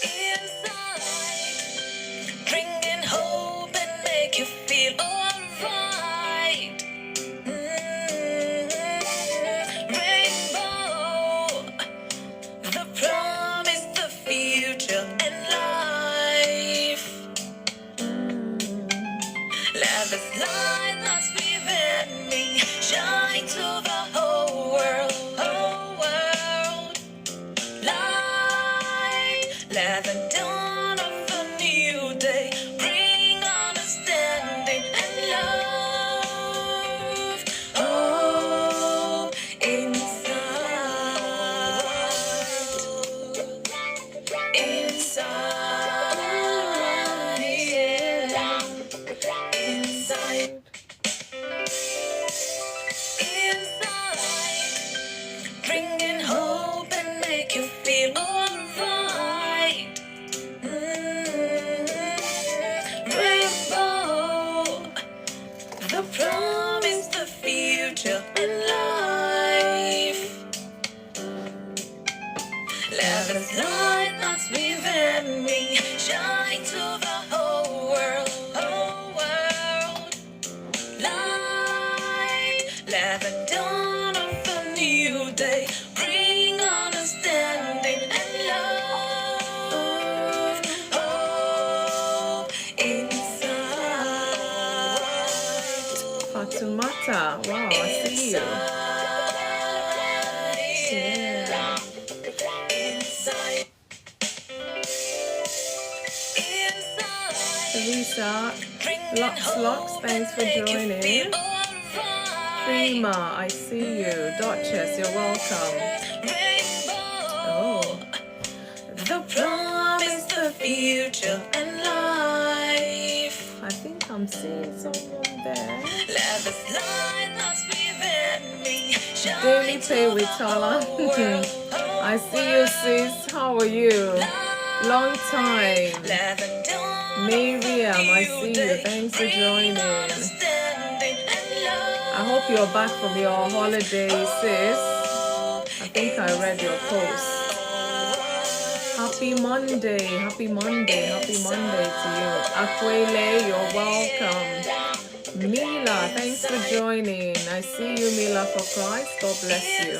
inside, bringing hope and make you feel alright. Rainbow, the promise, the future, and life. Love is light that's within me, shine to the whole world, whole world. Light, love and dawn of a new day, bring understanding and love. Oh, inside, yeah. Inside, bringing hope and make you feel alright. Rainbow, the promise, the future, and life. Love is light that's within me, shine to the whole world, whole world. Light, love and dawn of a new day, bring understanding and love. Oh, inside. Fatumata, wow, I see you. Yeah. Inside. Teresa, Locks, thanks for joining. Prima, I see you. Duchess, you're welcome. Oh, The promise, the future, and life. I think I'm seeing someone there. Love is light that's within me. Daily Pay with Tala. I see you, sis. How are you? Long time. Miriam, I see you. Thanks for joining. I hope you're back from your holiday, sis. I think I read your post. Happy Monday, happy Monday, happy Monday to you. Akwele, you're welcome. Mila, thanks for joining. I see you, Mila, for Christ. God bless you.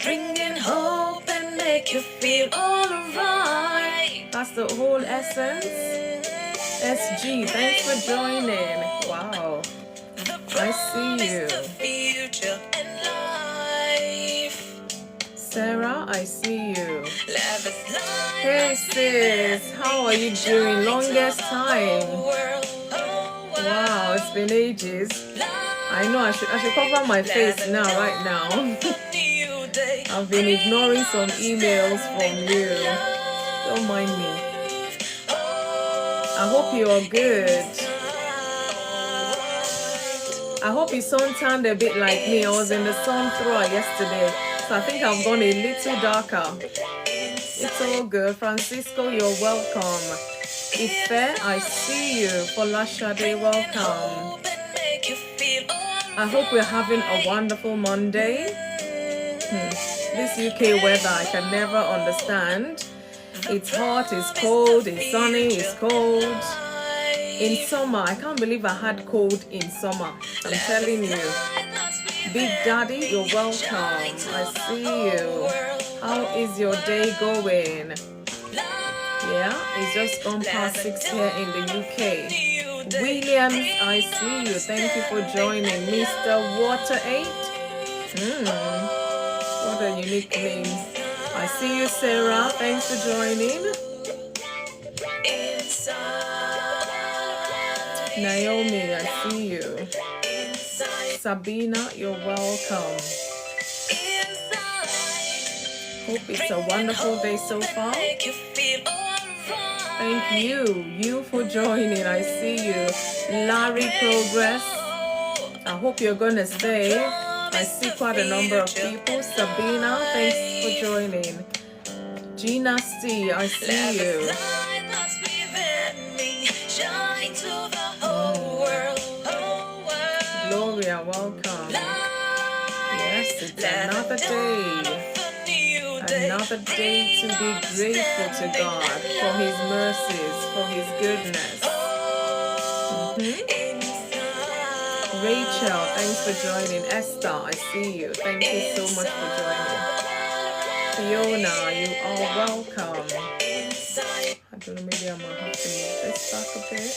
Bringing hope and make you feel alright. That's the whole essence. SG, thanks for joining. Wow. I see you. Sarah, I see you. Hey sis, how are you doing? Longest time. Wow, it's been ages. I know I should cover my face now, right now. I've been ignoring some emails from you. Don't mind me. I hope you are good. I hope you suntanned a bit like me. I was in the sun throughout yesterday, so I think I've gone a little darker. It's all good. Francisco, you're welcome. Ife, I see you. Folashade, welcome. I hope we're having a wonderful Monday. This UK weather, I can never understand. It's hot, it's cold, it's sunny, it's cold. In summer, I can't believe I had cold in summer. I'm telling you. Big Daddy, you're welcome. I see you. How is your day going? Yeah, it's just gone past 6 here in the UK. Williams, I see you. Thank you for joining. Mr. Water 8. What a unique name. I see you, Sarah. Thanks for joining. Naomi, I see you. Sabina, you're welcome. Hope it's a wonderful day so far. Thank you for joining. I see you. Larry Progress, I hope you're gonna stay. I see quite a number of people. Sabina, thanks for joining. Gina C, I see you. Gloria, welcome. Yes, it's another day. I Another day to be grateful to God for His mercies, for His goodness. Rachel, thanks for joining. Esther, I see you. Thank you so much for joining. Fiona, you are welcome. I don't know, maybe I might have to move this back a bit.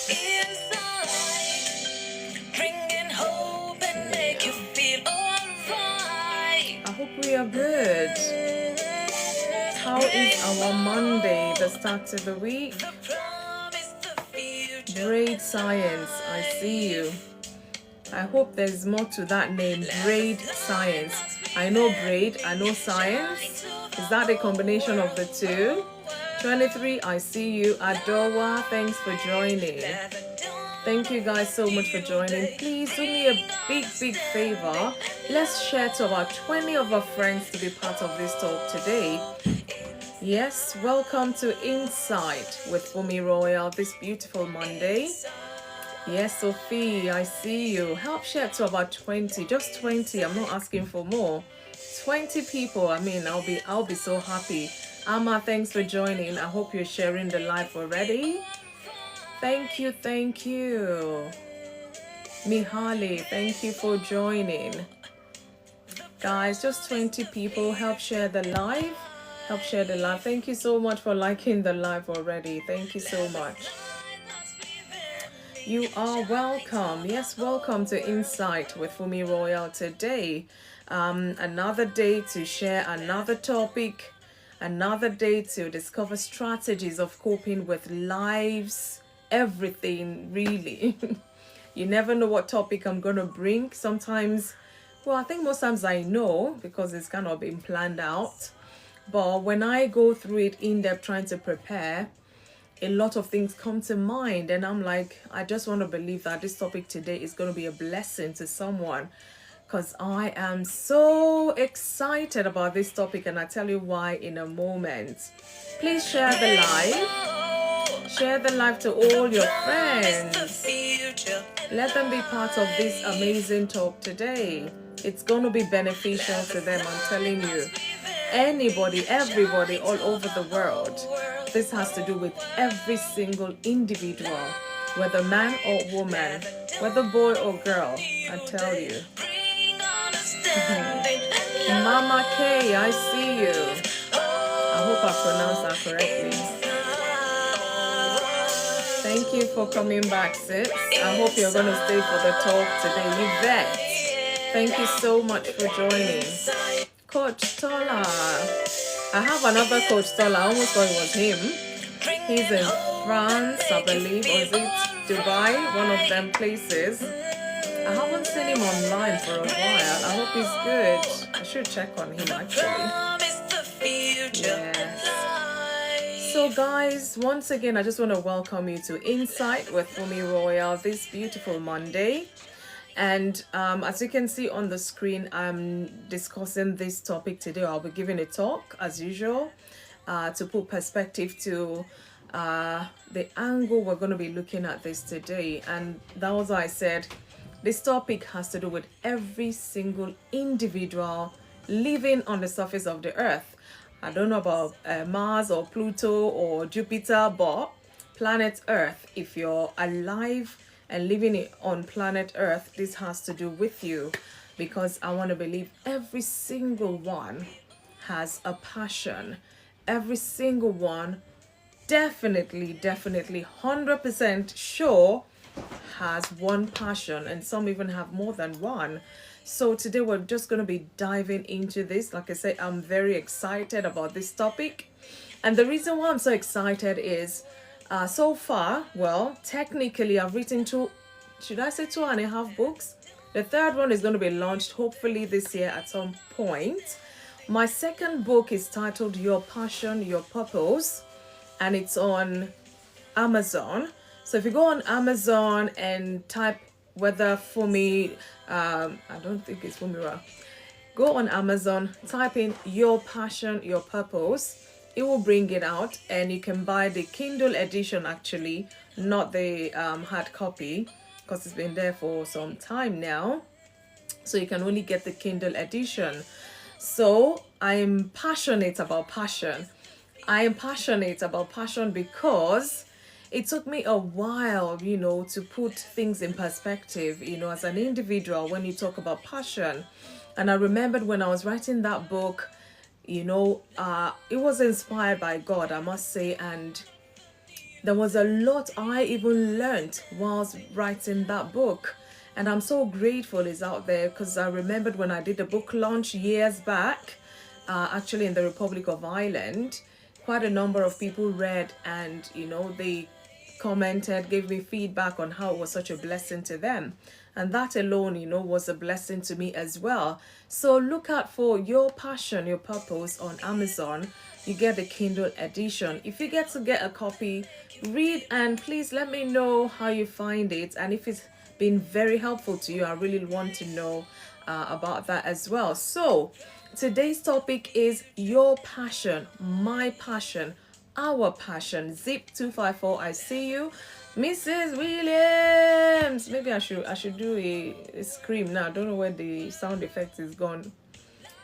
I hope we are good. How is our Monday, the start of the week? Braid Science, I see you. I hope there's more to that name, Braid Science. I know braid, I know science. Is that a combination of the two? 23, I see you. Adowa, thanks for joining. Thank you guys so much for joining. Please do me a big favor. Let's share to about 20 of our friends to be part of this talk today. Yes, welcome to Insight with FunmiRoyal this beautiful Monday. Yes, Sophie, I see you. Help share to about 20, just 20. I'm not asking for more. 20 people. I mean, I'll be so happy. Amma, thanks for joining. I hope you're sharing the live already. Thank you. Mihaly, thank you for joining. Guys, just 20 people. Help share the live. Thank you so much for liking the live already. Thank you so much. You are welcome. Yes, welcome to Insight with FunmiRoyal today. Another day to share another topic, another day to discover strategies of coping with life's everything, really. You never know what topic I'm going to bring. Sometimes, well, I think most times I know because it's kind of been planned out. But when I go through it in depth trying to prepare, a lot of things come to mind and I'm like, I just want to believe that this topic today is going to be a blessing to someone, because I am so excited about this topic, and I'll tell you why in a moment. Please share the live to all your friends. Let them be part of this amazing talk today. It's going to be beneficial to them, I'm telling you. Anybody, everybody all over the world. This has to do with every single individual, whether man or woman, whether boy or girl, I tell you. Mama K, I see you. I hope I pronounced that correctly. Thank you for coming back, sis. I hope you're going to stay for the talk today. Yvette, thank you so much for joining. Coach Tola. I have another Coach Tola. I almost thought it was him. He's in France, I believe, or is it Dubai? One of them places. I haven't seen him online for a while. I hope he's good. I should check on him actually. Yes. So guys, once again, I just want to welcome you to Insight with FunmiRoyal this beautiful Monday. And as you can see on the screen, I'm discussing this topic today. I'll be giving a talk as usual to put perspective to the angle we're going to be looking at this today. And that was why I said this topic has to do with every single individual living on the surface of the earth. I don't know about Mars or Pluto or Jupiter, but planet Earth, if you're alive and living on planet Earth, this has to do with you, because I want to believe every single one has a passion. Every single one definitely 100% sure has one passion, and some even have more than one. So today we're just going to be diving into this. Like I said, I'm very excited about this topic, and the reason why I'm so excited is so far, well, technically I've written two and a half books. The third one is going to be launched hopefully this year at some point. My second book is titled Your Passion, Your Purpose, and it's on Amazon. So if you go on Amazon and type whether Funmi, I don't think it's FunmiRoyal. Go on Amazon, type in Your Passion, Your Purpose. It will bring it out, and you can buy the Kindle edition actually, not the hard copy, because it's been there for some time now. So you can only get the Kindle edition. So I'm passionate about passion. I am passionate about passion because it took me a while, to put things in perspective, as an individual when you talk about passion. And I remembered when I was writing that book, it was inspired by God, I must say, and there was a lot I even learned whilst writing that book. And I'm so grateful it's out there because I remembered when I did the book launch years back, actually in the Republic of Ireland, quite a number of people read and, they commented, gave me feedback on how it was such a blessing to them. And that alone, was a blessing to me as well. So look out for Your Passion, Your Purpose on Amazon. You get the Kindle edition. If you get to get a copy, read and please let me know how you find it. And if it's been very helpful to you, I really want to know about that as well. So today's topic is your passion, my passion, our passion. Zip 254, I see you. Mrs. Williams. Maybe I should do a scream now. I don't know where the sound effect is gone.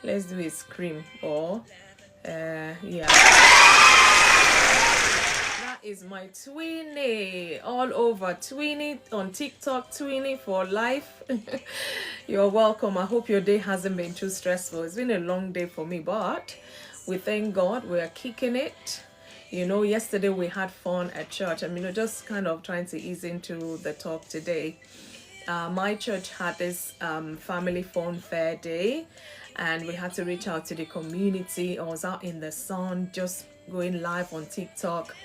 Let's do a scream or yeah. That is my Tweenie all over. Tweenie on TikTok, Tweenie for life. You're welcome. I hope your day hasn't been too stressful. It's been a long day for me, but we thank God we are kicking it. Yesterday we had fun at church. Just kind of trying to ease into the talk today. My church had this family fun fair day, and we had to reach out to the community. I was out in the sun, just going live on TikTok.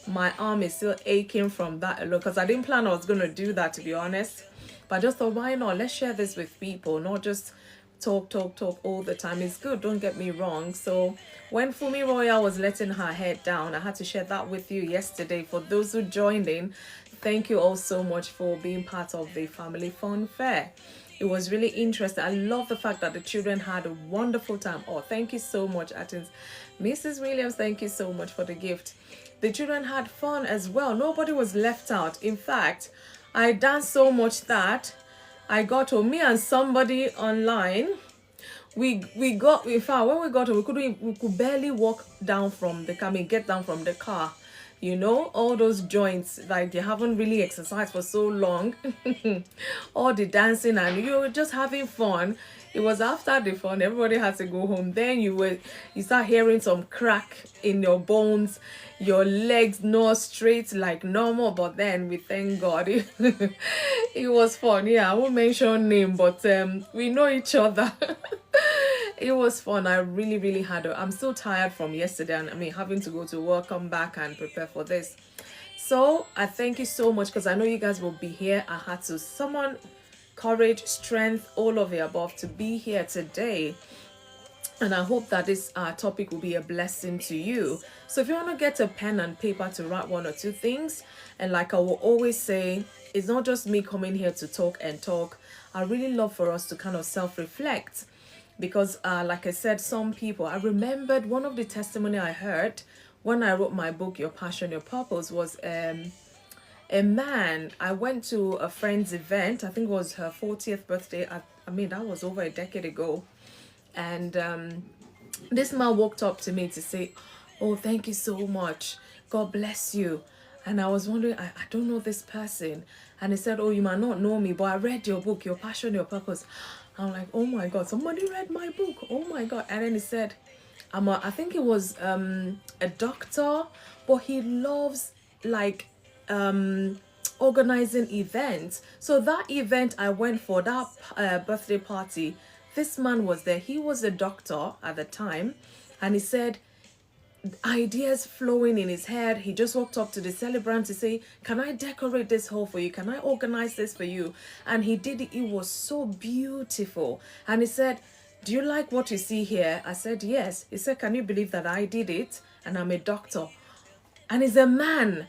My arm is still aching from that alone because I didn't plan I was going to do that, to be honest. But I just thought, why not? Let's share this with people, not just talk all the time. It's good, don't get me wrong. So when FunmiRoyal was letting her head down, I had to share that with you yesterday. For those who joined in, thank you all so much for being part of the family fun fair. It was really interesting. I love the fact that the children had a wonderful time. Oh, thank you so much, Athens. Mrs. Williams, thank you so much for the gift. The children had fun as well. Nobody was left out. In fact, I danced so much that I got home. Me and somebody online, we got, in fact, when we got home, we could barely walk down from the car, get down from the car. All those joints, like you haven't really exercised for so long. All the dancing and you were just having fun. It was after the fun, everybody had to go home. Then you start hearing some crack in your bones, your legs not straight like normal, but then we thank God it was fun. Yeah, I won't mention name, but we know each other. It was fun. I really had I'm so tired from yesterday, and having to go to work, come back and prepare for this. So I thank you so much because I know you guys will be here. I had to summon courage, strength, all of the above to be here today. And I hope that this topic will be a blessing to you. So if you want to get a pen and paper to write one or two things, and like I will always say, it's not just me coming here to talk and talk. I really love for us to kind of self-reflect. Because like I said, some people, I remembered one of the testimony I heard when I wrote my book, Your Passion, Your Purpose, was a man. I went to a friend's event. I think it was her 40th birthday. That was over a decade ago. And this man walked up to me to say, oh, thank you so much. God bless you. And I was wondering, I don't know this person. And he said, oh, you might not know me, but I read your book, Your Passion, Your Purpose. I'm like, oh my God, somebody read my book. Oh my God. And then he said, I think it was a doctor, but he loves like organizing events. So that event I went for, that birthday party, this man was there. He was a doctor at the time. And he said, ideas flowing in his head. He just walked up to the celebrant to say, can I decorate this hall for you? Can I organize this for you? And he did it. It was so beautiful. And he said, do you like what you see here? I said, yes. He said, can you believe that I did it? And I'm a doctor. And he's a man.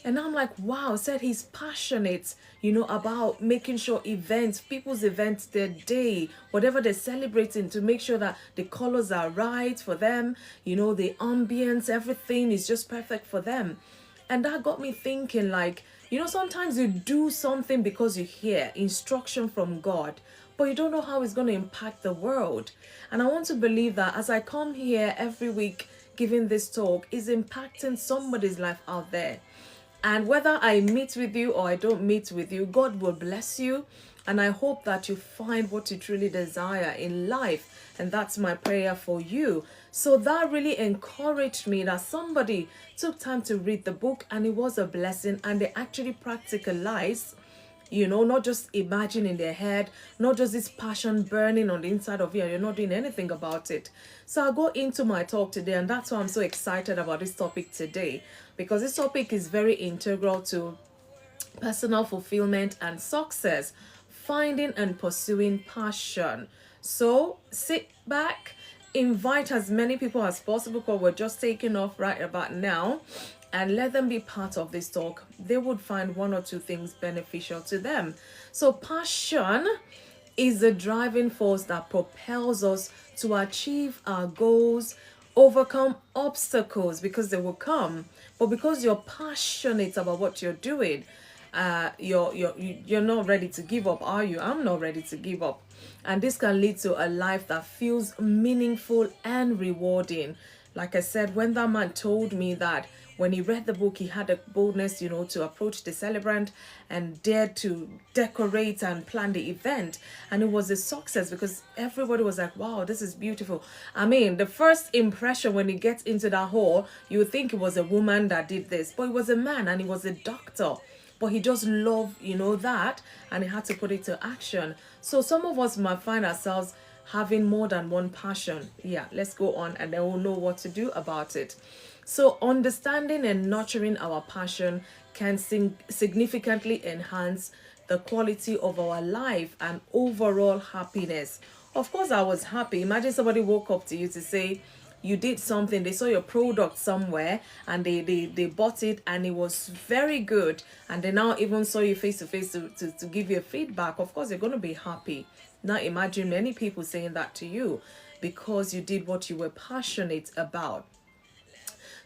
And I'm like, wow, said he's passionate, about making sure events, people's events, their day, whatever they're celebrating, to make sure that the colors are right for them, the ambience, everything is just perfect for them. And that got me thinking, like, sometimes you do something because you hear instruction from God, but you don't know how it's going to impact the world. And I want to believe that as I come here every week giving this talk, is impacting somebody's life out there. And whether I meet with you or I don't meet with you, God will bless you. And I hope that you find what you truly desire in life. And that's my prayer for you. So that really encouraged me that somebody took time to read the book, and it was a blessing. And they actually practicalized, not just imagine in their head, not just this passion burning on the inside of you, and you're not doing anything about it. So I'll go into my talk today, and that's why I'm so excited about this topic today, because this topic is very integral to personal fulfillment and success, finding and pursuing passion. So sit back, invite as many people as possible, because we're just taking off right about now, and let them be part of this talk. They would find one or two things beneficial to them. So passion is the driving force that propels us to achieve our goals, overcome obstacles, because they will come. But because you're passionate about what you're doing, you're not ready to give up, are you? I'm not ready to give up. And this can lead to a life that feels meaningful and rewarding. Like I said, when that man told me that when he read the book, he had a boldness, to approach the celebrant and dared to decorate and plan the event. And it was a success because everybody was like, wow, this is beautiful. I mean, the first impression when he gets into that hall, you would think it was a woman that did this, but it was a man, and he was a doctor. But he just loved, that, and he had to put it to action. So some of us might find ourselves having more than one passion. Yeah, let's go on, and then we'll know what to do about it. So understanding and nurturing our passion can significantly enhance the quality of our life and overall happiness. Of course, I was happy. Imagine somebody woke up to you to say, you did something, they saw your product somewhere, and they bought it, and it was very good, and they now even saw you face to face to give you a feedback. Of course, you're going to be happy. Now imagine many people saying that to you because you did what you were passionate about.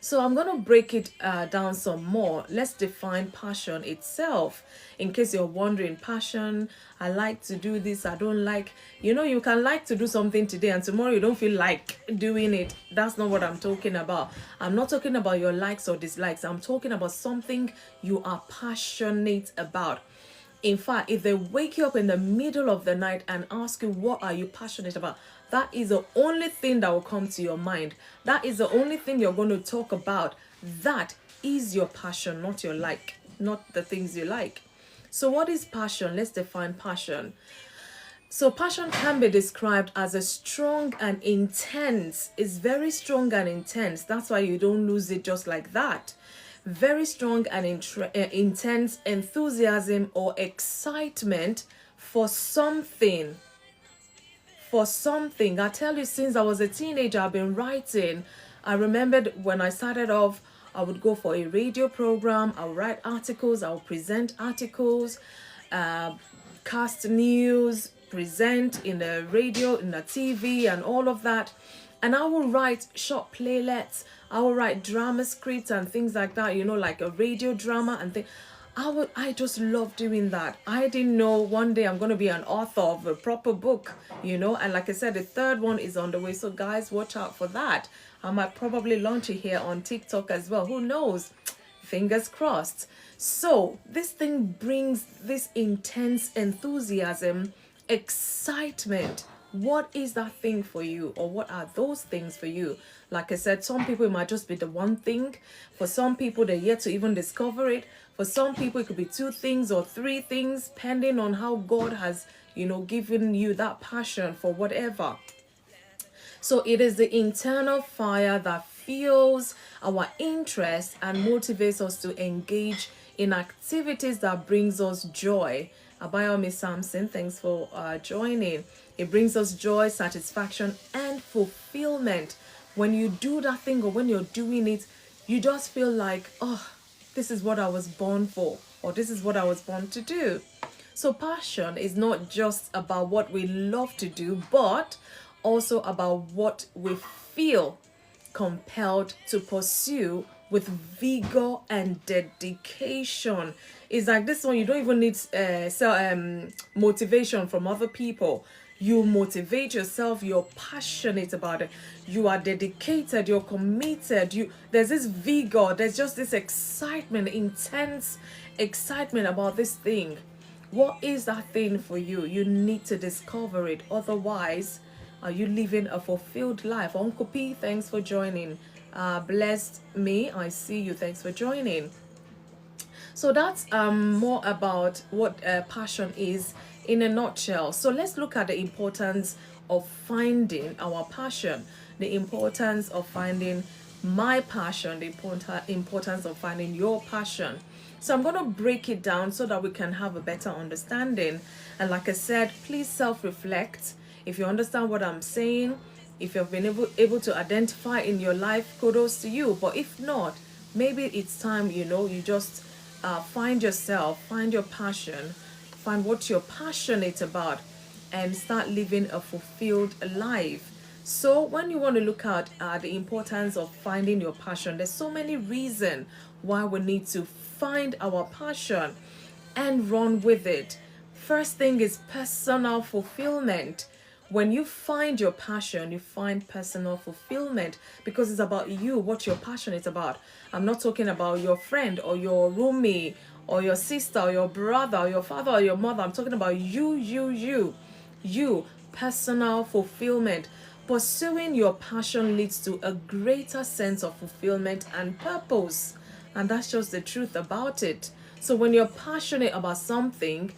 So I'm going to break it down some more. Let's define passion itself. In case you're wondering, passion, I like to do this, I don't like, you can like to do something today and tomorrow you don't feel like doing it. That's not what I'm talking about. I'm not talking about your likes or dislikes. I'm talking about something you are passionate about. In fact, if they wake you up in the middle of the night and ask you, what are you passionate about? That is the only thing that will come to your mind. That is the only thing you're going to talk about. That is your passion, not your like, not the things you like. So what is passion? Let's define passion. So passion can be described as a strong and intense. It's very strong and intense. That's why you don't lose it just like that. Very strong and intense enthusiasm or excitement for something. I tell you, since I was a teenager, I've been writing. I remembered when I started off, I would go for a radio program, I would write articles, I would present articles, cast news, present in the radio, in the TV, and all of that. And I will write short playlets, I will write drama scripts and things like that, like a radio drama and things. I just love doing that. I didn't know one day I'm going to be an author of a proper book, and like I said, the third one is on the way. So guys, watch out for that. I might probably launch it here on TikTok as well. Who knows? Fingers crossed. So this thing brings this intense enthusiasm, excitement. What is that thing for you, or what are those things for you? Like I said, some people it might just be the one thing. For some people, they're yet to even discover it. For some people, it could be two things or three things, depending on how God has, given you that passion for whatever. So it is the internal fire that fuels our interest and motivates us to engage in activities that brings us joy. Abayomi Samson, thanks for joining. It brings us joy, satisfaction, and fulfillment. When you do that thing, or when you're doing it, you just feel like, oh, this is what I was born for, or this is what I was born to do. So passion is not just about what we love to do, but also about what we feel compelled to pursue with vigor and dedication. It's like this one, you don't even need motivation from other people. You motivate yourself, you're passionate about it, you are dedicated, you're committed, there's this vigor, there's just this excitement, intense excitement about this thing. What is that thing for you? You need to discover it. Otherwise, are you living a fulfilled life? Uncle P, thanks for joining. Blessed me, I see you. Thanks for joining. So that's more about what passion is in a nutshell. So let's look at the importance of finding our passion, the importance of finding my passion, the importance of finding your passion. So I'm going to break it down so that we can have a better understanding. And like I said, please self-reflect. If you understand what I'm saying, if you've been able to identify in your life, kudos to you. But if not, maybe it's time, you just find yourself, find your passion, find what you're passionate about, and start living a fulfilled life. So when you want to look at the importance of finding your passion, there's so many reasons why we need to find our passion and run with it. First thing is personal fulfillment. When you find your passion, you find personal fulfillment because it's about you, what you're passionate about. I'm not talking about your friend or your roomie or your sister or your brother or your father or your mother. I'm talking about you, personal fulfillment. Pursuing your passion leads to a greater sense of fulfillment and purpose. And that's just the truth about it. So when you're passionate about something,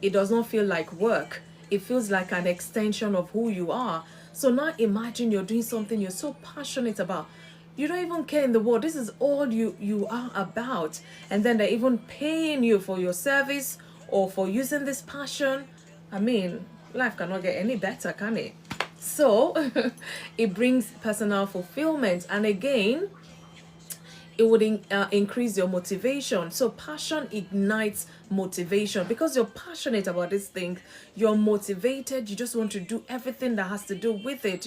it does not feel like work. It feels like an extension of who you are. So now imagine you're doing something you're so passionate about. You don't even care in the world. This is all you are about. And then they're even paying you for your service or for using this passion. I mean, life cannot get any better, can it? So it brings personal fulfillment. And again, it would increase your motivation. So passion ignites motivation because you're passionate about this thing. You're motivated. You just want to do everything that has to do with it.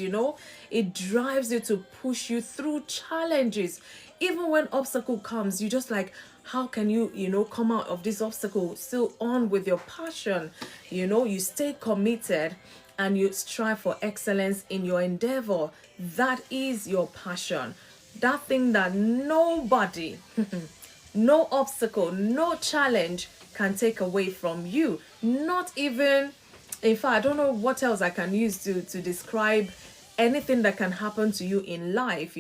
It drives you to push you through challenges. Even when obstacle comes, you just like, how can you come out of this obstacle still on with your passion? You stay committed and you strive for excellence in your endeavor. That is your passion. That thing that nobody, no obstacle, no challenge can take away from you. Not even, in fact, I don't know what else I can use to describe anything that can happen to you in life,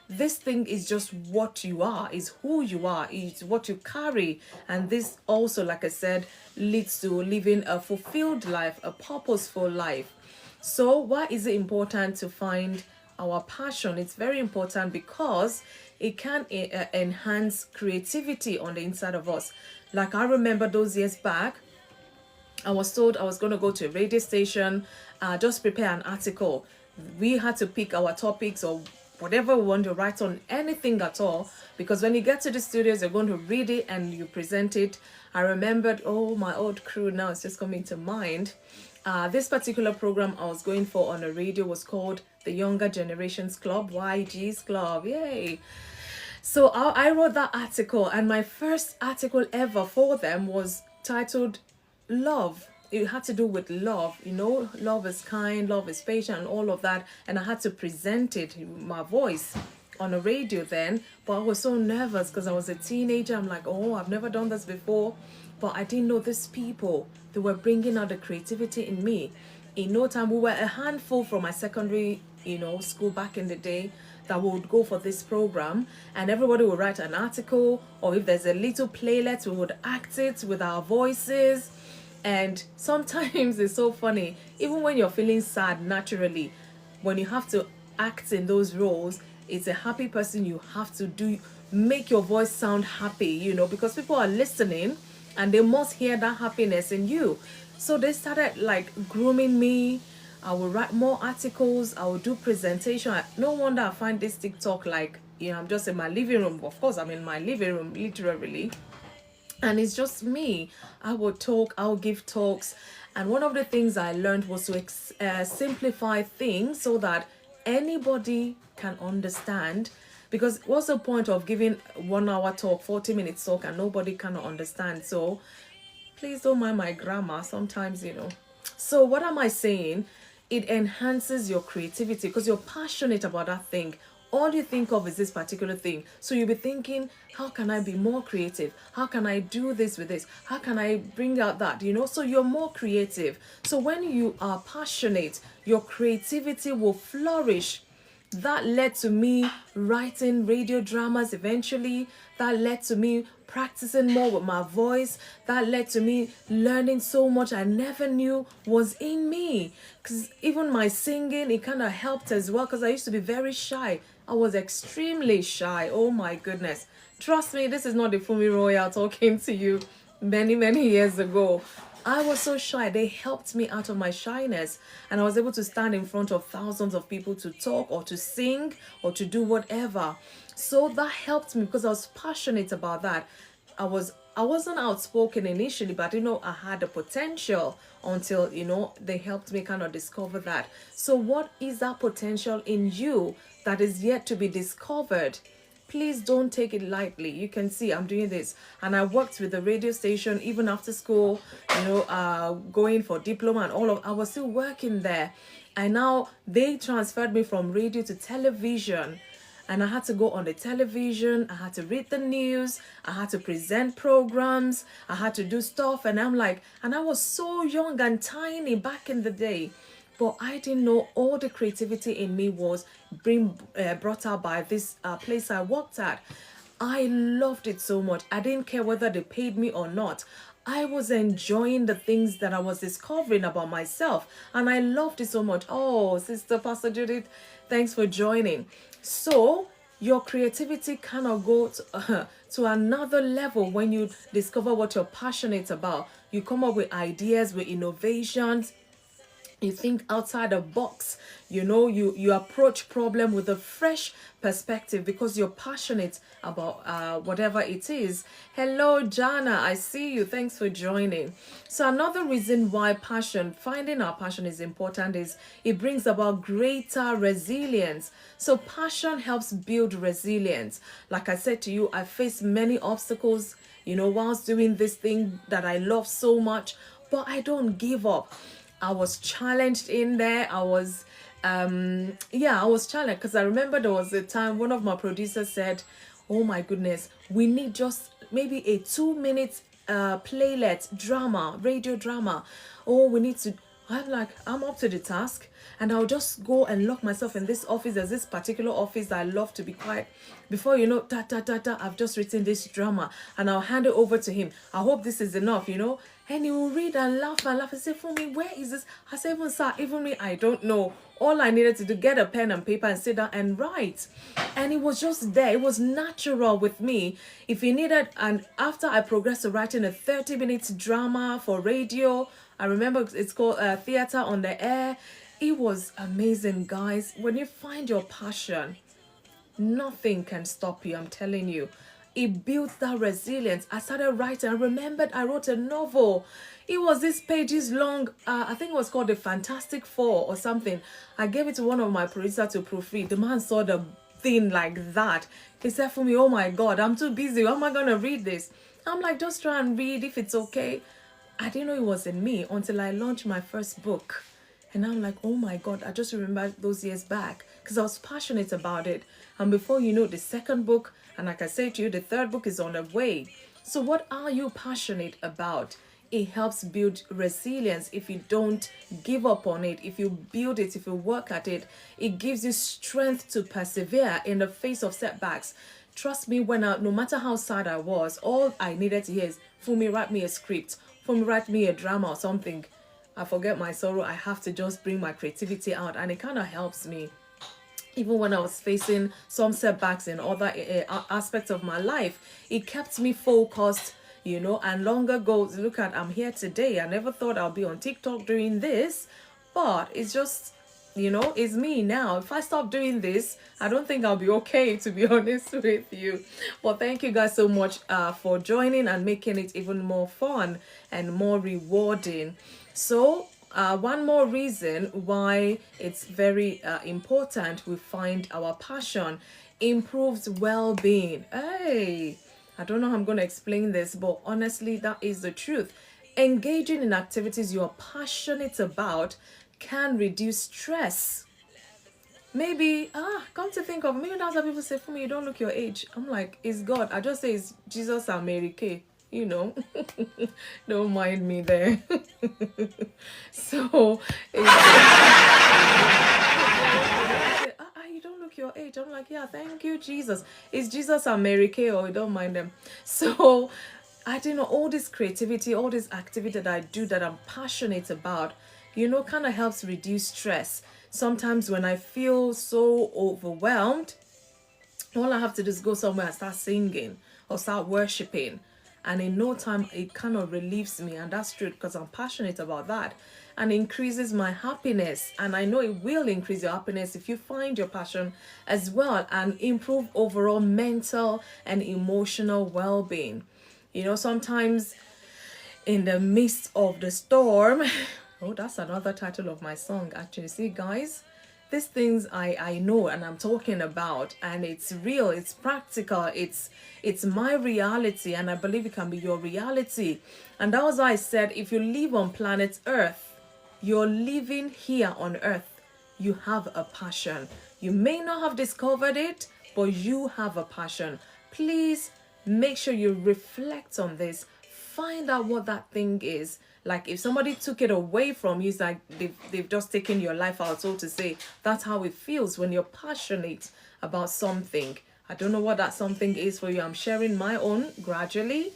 This thing is just what you are, is who you are, is what you carry. And this also, like I said, leads to living a fulfilled life, a purposeful life. So why is it important to find our passion? It's very important because it can enhance creativity on the inside of us. Like I remember those years back, I was told I was going to go to a radio station, just prepare an article. We had to pick our topics or whatever we want to write on, anything at all, because when you get to the studios, you're going to read it and you present it. I remembered, my old crew now is just coming to mind. This particular program I was going for on the radio was called the Younger Generations Club, YG's Club, yay. So I wrote that article, and my first article ever for them was titled Love. It had to do with love, love is kind, love is patient, and all of that. And I had to present it in my voice on the radio then, but I was so nervous because I was a teenager. I'm like, I've never done this before. But I didn't know these people, they were bringing out the creativity in me. In no time, we were a handful from my secondary, school back in the day that would go for this program, and everybody would write an article, or if there's a little playlet, we would act it with our voices. And sometimes it's so funny, even when you're feeling sad naturally, when you have to act in those roles, it's a happy person, you have to make your voice sound happy, because people are listening and they must hear that happiness in you. So they started like grooming me. I will write more articles, I will do presentation. No wonder I find this TikTok like, I'm just in my living room. Of course, I'm in my living room, literally. And it's just me. I will talk, I'll give talks. And one of the things I learned was to simplify things so that anybody can understand. Because what's the point of giving 1 hour talk, 40 minutes talk, and nobody cannot understand? So please don't mind my grammar sometimes, So what am I saying? It enhances your creativity because you're passionate about that thing. All you think of is this particular thing. So you'll be thinking, how can I be more creative? How can I do this with this? How can I bring out that? So you're more creative. So when you are passionate, your creativity will flourish. That led to me writing radio dramas eventually. That led to me practicing more with my voice. That led to me learning so much I never knew was in me. Because even my singing, it kind of helped as well, because I used to be very shy. I was extremely shy. Oh my goodness. Trust me, this is not the FunmiRoyal talking to you many, many years ago. I was so shy. They helped me out of my shyness, and I was able to stand in front of thousands of people to talk or to sing or to do whatever. So that helped me because I was passionate about that. I wasn't outspoken initially, but I had the potential until they helped me kind of discover that. So what is that potential in you that is yet to be discovered? Please don't take it lightly. You can see I'm doing this, and I worked with the radio station even after school, going for diploma and I was still working there. And now they transferred me from radio to television, and I had to go on the television. I had to read the news. I had to present programs. I had to do stuff, and I was so young and tiny back in the day. But I didn't know all the creativity in me was brought out by this place I worked at. I loved it so much. I didn't care whether they paid me or not. I was enjoying the things that I was discovering about myself, and I loved it so much. Oh, Sister Pastor Judith, thanks for joining. So your creativity cannot go to another level when you discover what you're passionate about. You come up with ideas, with innovations. You think outside the box, you approach problem with a fresh perspective because you're passionate about whatever it is. Hello, Jana, I see you. Thanks for joining. So another reason why finding our passion is important is it brings about greater resilience. So passion helps build resilience. Like I said to you, I faced many obstacles, whilst doing this thing that I love so much, but I don't give up. I was challenged in there. I was challenged because I remember there was a time one of my producers said, oh my goodness, we need just maybe a 2-minute playlet drama, radio drama. Oh, we need to. I'm up to the task, and I'll just go and lock myself in this office. There's this particular office that I love to be quiet. Before I've just written this drama, and I'll hand it over to him. I hope this is enough, and he will read and laugh and say, for me, where is this? I say, even sir, even me, I don't know. All I needed to do, get a pen and paper and sit down and write. And it was just there. It was natural with me. If he needed, and after I progressed to writing a 30-minute drama for radio, I remember it's called Theater on the Air. It was amazing, guys. When you find your passion, nothing can stop you, I'm telling you. It builds that resilience. I started writing. I remembered I wrote a novel. It was this pages long. I think it was called The Fantastic Four or something. I gave it to one of my producers to proofread. The man saw the thing like that. He said for me, oh my God, I'm too busy. How am I going to read this? I'm like, just try and read if it's okay. I didn't know it was in me until I launched my first book. And I'm like, oh my God, I just remember those years back because I was passionate about it. And before you know, the second book, and like I said to you, the third book is on the way. So what are you passionate about? It helps build resilience. If you don't give up on it, if you build it, if you work at it, it gives you strength to persevere in the face of setbacks. Trust me, no matter how sad I was, all I needed to hear is, Funmi, write me a script. Funmi, write me a drama or something. I forget my sorrow. I have to just bring my creativity out, and it kind of helps me. Even when I was facing some setbacks in other aspects of my life, it kept me focused, and long ago, look at, I'm here today. I never thought I'll be on TikTok doing this, but it's just, it's me now. If I stop doing this, I don't think I'll be okay, to be honest with you. Well, thank you guys so much for joining and making it even more fun and more rewarding. So, one more reason why it's very important we find our passion improves well-being. Hey, I don't know how I'm going to explain this, but honestly, that is the truth. Engaging in activities you're passionate about can reduce stress. Maybe, come to think of, maybe that's how people say, for me, you don't look your age. I'm like, it's God. I just say it's Jesus and Mary Kay, you know. Don't mind me there. So, you don't look your age. I'm like, yeah, thank you, Jesus. It's Jesus and Mary Kay, or you don't mind them. So, I don't know, all this creativity, all this activity that I do that I'm passionate about, you know, kind of helps reduce stress. Sometimes when I feel so overwhelmed, all I have to do is go somewhere and start singing or start worshiping. And in no time, it kind of relieves me. And that's true because I'm passionate about that. And increases my happiness. And I know it will increase your happiness if you find your passion as well and improve overall mental and emotional well-being. You know, sometimes in the midst of the storm, oh, that's another title of my song, actually. See, guys, these things I know and I'm talking about, and it's real, it's practical, it's my reality, and I believe it can be your reality. And that was why I said, if you live on planet Earth, you're living here on Earth, you have a passion. You may not have discovered it, but you have a passion. Please make sure you reflect on this. Find out what that thing is. Like if somebody took it away from you, it's like they've just taken your life out, so to say. That's how it feels when you're passionate about something. I don't know what that something is for you. I'm sharing my own gradually.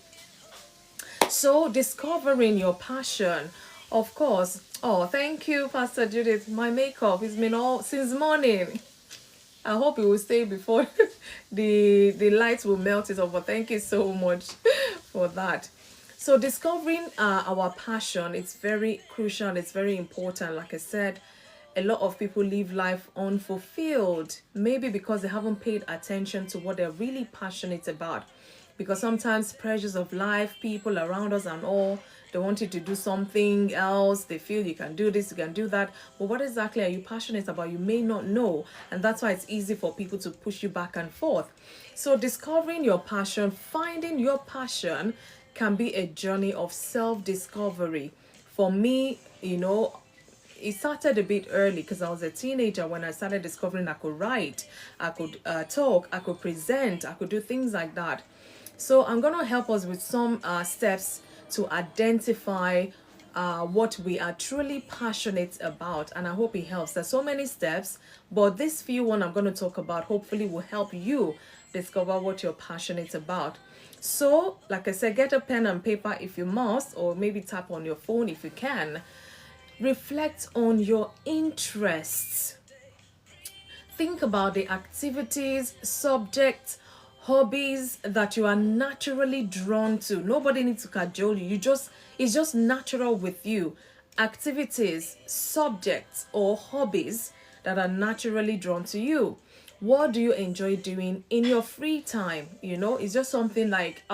So discovering your passion, of course. Oh, thank you, Pastor Judith. My makeup has been all since morning. I hope it will stay before the lights will melt it off. But thank you so much for that. So discovering our passion, it's very crucial. It's very important. Like I said, a lot of people live life unfulfilled, maybe because they haven't paid attention to what they're really passionate about. Because sometimes pressures of life, people around us and all, they want you to do something else. They feel you can do this, you can do that. But what exactly are you passionate about? You may not know. And that's why it's easy for people to push you back and forth. So discovering your passion, finding your passion can be a journey of self-discovery. For me, you know, it started a bit early because I was a teenager when I started discovering I could write, I could talk, I could present, I could do things like that. So I'm going to help us with some steps to identify what we are truly passionate about, and I hope it helps. There's so many steps, but this few one I'm going to talk about hopefully will help you discover what you're passionate about. So like I said, get a pen and paper if you must, or maybe tap on your phone if you can. Reflect on your interests. Think about the activities, subjects, hobbies that you are naturally drawn to. Nobody needs to cajole you. It's just natural with you. Activities, subjects, or hobbies that are naturally drawn to you. What do you enjoy doing in your free time? You know, it's just something like,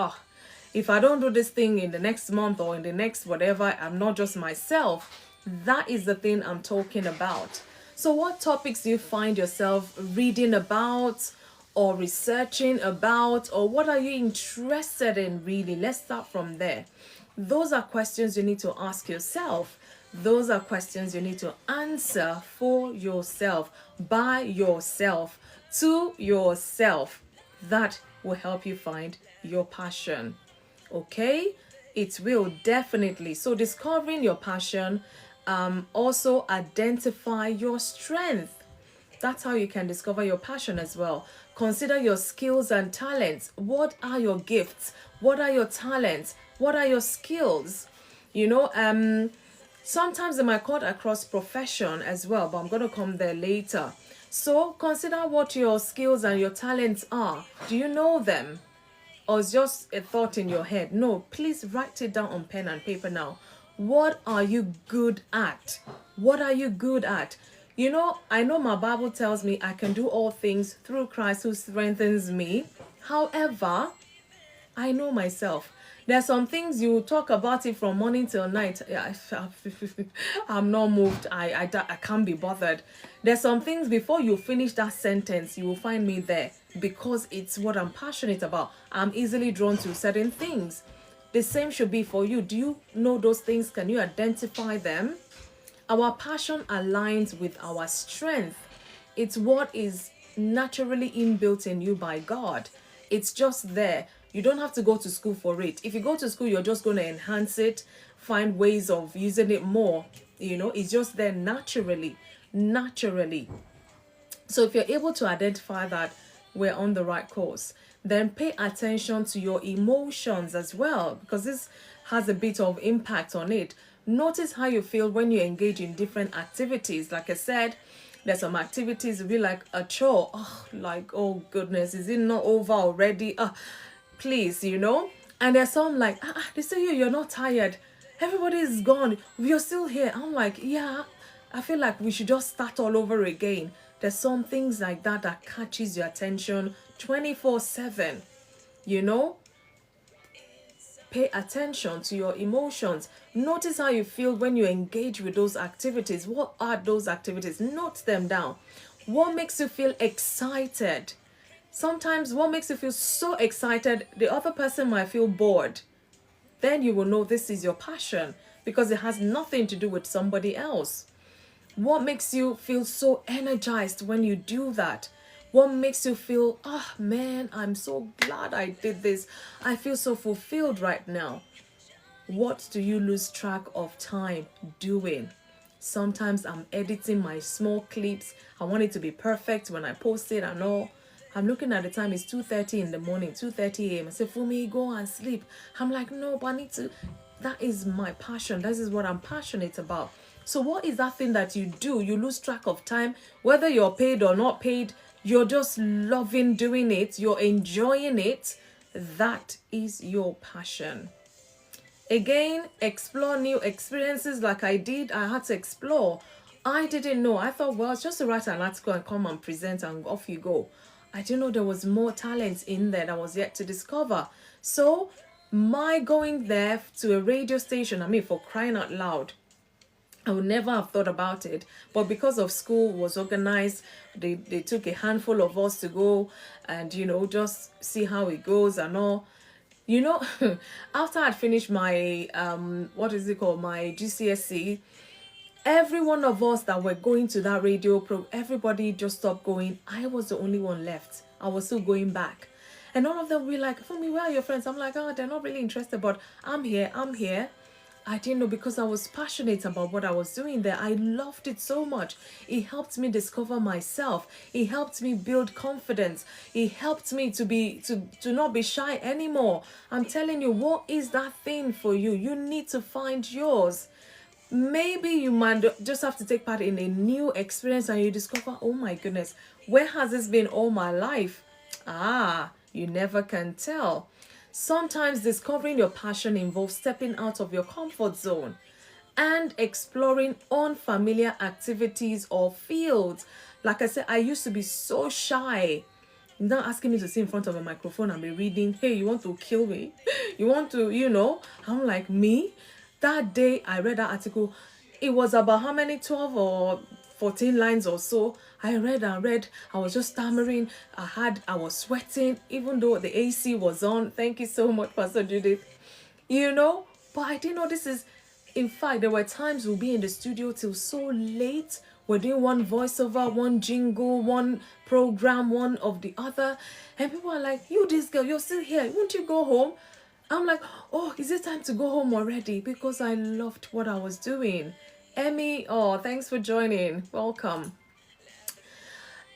if I don't do this thing in the next month or in the next whatever, I'm not just myself. That is the thing I'm talking about. So what topics do you find yourself reading about or researching about, or what are you interested in really? Let's start from there. Those are questions you need to ask yourself. Those are questions you need to answer for yourself, by yourself, to yourself. That will help you find your passion. Okay? It will definitely. So discovering your passion, also identify your strength. That's how you can discover your passion as well. Consider your skills and talents. What are your gifts? What are your talents? What are your skills? You know, sometimes they might cut across profession as well, but I'm going to come there later. So consider what your skills and your talents are. Do you know them? Or it's just a thought in your head? No, please write it down on pen and paper now. What are you good at? What are you good at? You know, I know my Bible tells me I can do all things through Christ who strengthens me. However, I know myself. There are some things you talk about it from morning till night. I'm not moved. I can't be bothered. There's some things before you finish that sentence, you will find me there. because it's what I'm passionate about. I'm easily drawn to certain things. The same should be for you. Do you know those things? Can you identify them? Our passion aligns with our strength. It's what is naturally inbuilt in you by God. It's just there. You don't have to go to school for it. If you go to school, you're just going to enhance it, find ways of using it more. It's just there naturally. Naturally. So if you're able to identify that, we're on the right course. Then pay attention to your emotions as well, because this has a bit of impact on it. Notice how you feel when you engage in different activities. Like I said, there's some activities will be like a chore. Oh goodness, is it not over already? Please, And there's some like, they say you're not tired. Everybody is gone. You're still here. I'm like, yeah, I feel like we should just start all over again. There's some things like that catches your attention 24/7, Pay attention to your emotions. Notice how you feel when you engage with those activities. What are those activities? Note them down. What makes you feel excited? Sometimes what makes you feel so excited, the other person might feel bored. Then you will know this is your passion, because it has nothing to do with somebody else. What makes you feel so energized when you do that? What makes you feel, man, I'm so glad I did this. I feel so fulfilled right now. What do you lose track of time doing? Sometimes I'm editing my small clips. I want it to be perfect when I post it and all. I'm looking at the time, it's 2:30 in the morning, 2:30 a.m. I say, Fumi, go and sleep. I'm like, no, but I need to. That is my passion. This is what I'm passionate about. So what is that thing that you do? You lose track of time, whether you're paid or not paid. You're just loving doing it. You're enjoying it. That is your passion. Again, explore new experiences like I did. I had to explore. I didn't know. I thought, well, it's just to write an article and come and present and off you go. I didn't know there was more talent in there that was yet to discover. So my going there to a radio station, for crying out loud, I would never have thought about it. But because of school was organized, they took a handful of us to go and, just see how it goes and all. After I'd finished my, my GCSE, every one of us that were going to that radio program, everybody just stopped going. I was the only one left. I was still going back. And all of them were like, Fumi, where are your friends? I'm like, they're not really interested, but I'm here. I didn't know, because I was passionate about what I was doing there. I loved it so much. It helped me discover myself. It helped me build confidence. It helped me to not be shy anymore. I'm telling you, what is that thing for you? You need to find yours. Maybe you might just have to take part in a new experience and you discover, oh my goodness, where has this been all my life? You never can tell. Sometimes discovering your passion involves stepping out of your comfort zone and exploring unfamiliar activities or fields. Like I said, I used to be so shy. Now asking me to sit in front of a microphone and be reading, hey, you want to kill me? You want to, I'm like, me? That day I read that article, it was about how many, 12 or 14 lines or so. I read and read. I was just stammering. I was sweating, even though the AC was on. Thank you so much, Pastor Judith. But I didn't know this is, in fact, there were times we'll be in the studio till so late. We're doing one voiceover, one jingle, one program, one of the other. And people are like, you, this girl, you're still here. Won't you go home? I'm like, oh, is it time to go home already? Because I loved what I was doing. Emmy, thanks for joining. Welcome.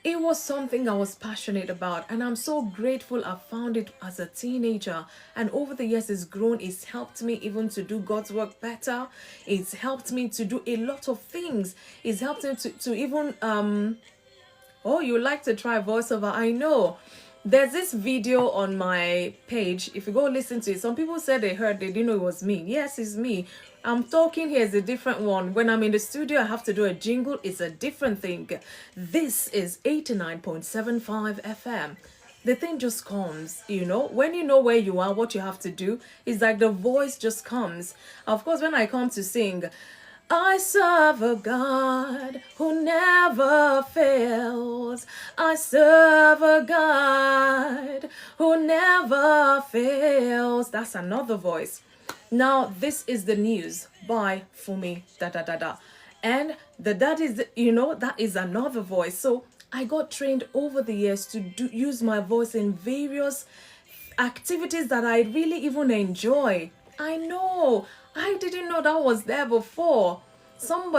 It was something I was passionate about, and I'm so grateful I found it as a teenager. And over the years, it's grown. It's helped me even to do God's work better. It's helped me to do a lot of things. It's helped me to even, you like to try voiceover. I know. There's this video on my page. If you go listen to it, some people said they didn't know it was me. Yes, it's me. I'm talking here is a different one. When I'm in the studio, I have to do a jingle. It's a different thing. This is 89.75 FM. The thing just comes, when you know where you are, what you have to do, it's like the voice just comes. Of course, when I come to sing, I serve a God who never fails. I serve a God who never fails. That's another voice. Now, this is the news by Fumi da da da da. And that is, that is another voice. So I got trained over the years to use my voice in various activities that I really even enjoy. I know. I didn't know that was there before. Some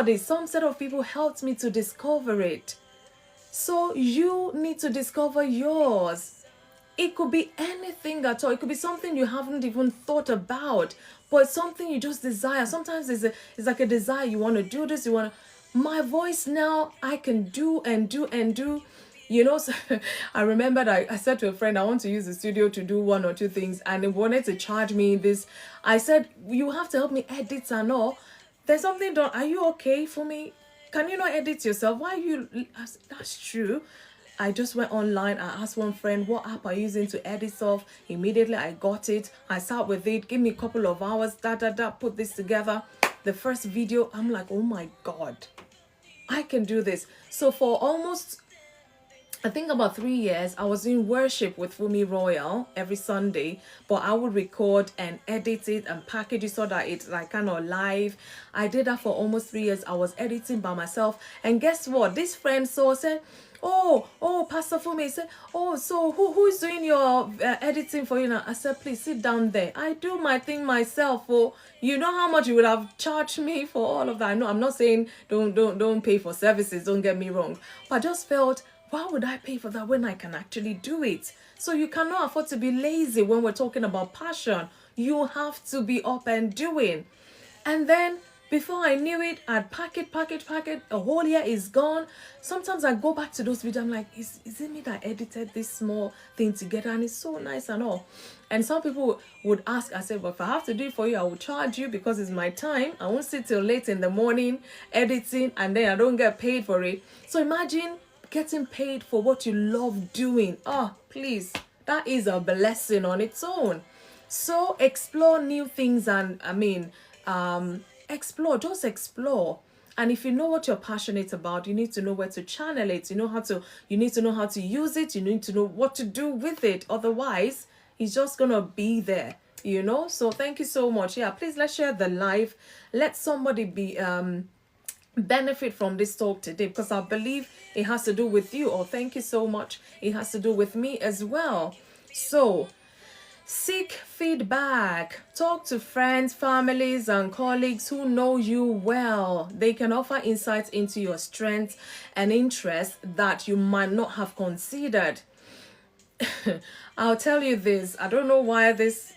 set of people helped me to discover it. So you need to discover yours. It could be anything at all. It could be something you haven't even thought about, but it's something you just desire. Sometimes it's like a desire. You want to do this. You want to. My voice now, I can do and do and do. So I remember that I said to a friend, I want to use the studio to do one or two things, and they wanted to charge me this. I said, you have to help me edit and all. There's something done. Are you okay for me? Can you not edit yourself? Why are you? That's true. I just went online. I asked one friend, what app are you using to edit stuff? Immediately I got it. I sat with it. Give me a couple of hours. Put this together. The first video, I'm like, oh my God, I can do this. So for almost, I think about 3 years, I was in worship with FunmiRoyal every Sunday, but I would record and edit it and package it so that it's like kind of live. I did that for almost 3 years. I was editing by myself. And guess what? This friend said, oh, Pastor Fumi said, oh, so who is doing your editing for you now? I said, please sit down there. I do my thing myself. Oh, you know how much you would have charged me for all of that. No, I'm not saying don't pay for services. Don't get me wrong. But I just felt, why would I pay for that when I can actually do it? So you cannot afford to be lazy when we're talking about passion. You have to be up and doing. And then before I knew it, I'd pack it. A whole year is gone. Sometimes I go back to those videos. I'm like, is it me that edited this small thing together? And it's so nice and all. And some people would ask, I said, well, if I have to do it for you, I will charge you because it's my time. I won't sit till late in the morning editing and then I don't get paid for it. So imagine getting paid for what you love doing. Oh, please. That is a blessing on its own. So explore new things and just explore. And if you know what you're passionate about, you need to know where to channel it. You need to know how to use it. You need to know what to do with it. Otherwise, it's just gonna be there, So thank you so much. Yeah, please let's share the live. Let somebody be benefit from this talk today, because I believe it has to do with you. Oh, thank you so much. It has to do with me as well. So seek feedback. Talk to friends, families, and colleagues who know you well. They can offer insights into your strengths and interests that you might not have considered. I'll tell you this. I don't know why this.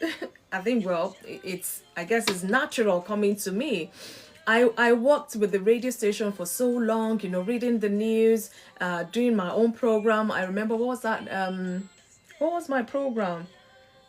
I guess it's natural coming to me. I worked with the radio station for so long, reading the news, doing my own program. I remember, what was that? What was my program?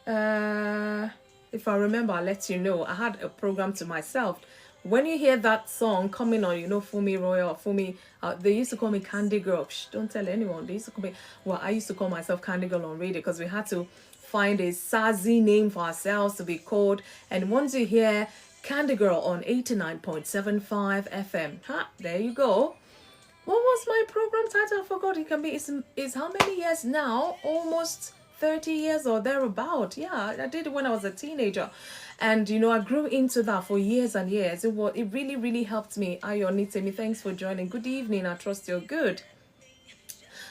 If I remember, I'll let you know. I had a program to myself. When you hear that song coming on, FunmiRoyal, they used to call me Candy Girl. Shh, don't tell anyone. They used to call me, I used to call myself Candy Girl on radio because we had to find a sassy name for ourselves to be called. And once you hear Candy Girl on 89.75 FM, there you go. What was my program title? I forgot. It can be, it's how many years now? Almost 30 years or thereabout. Yeah, I did it when I was a teenager. And, I grew into that for years and years. It really, really helped me. Ayonitemi, thanks for joining. Good evening. I trust you're good.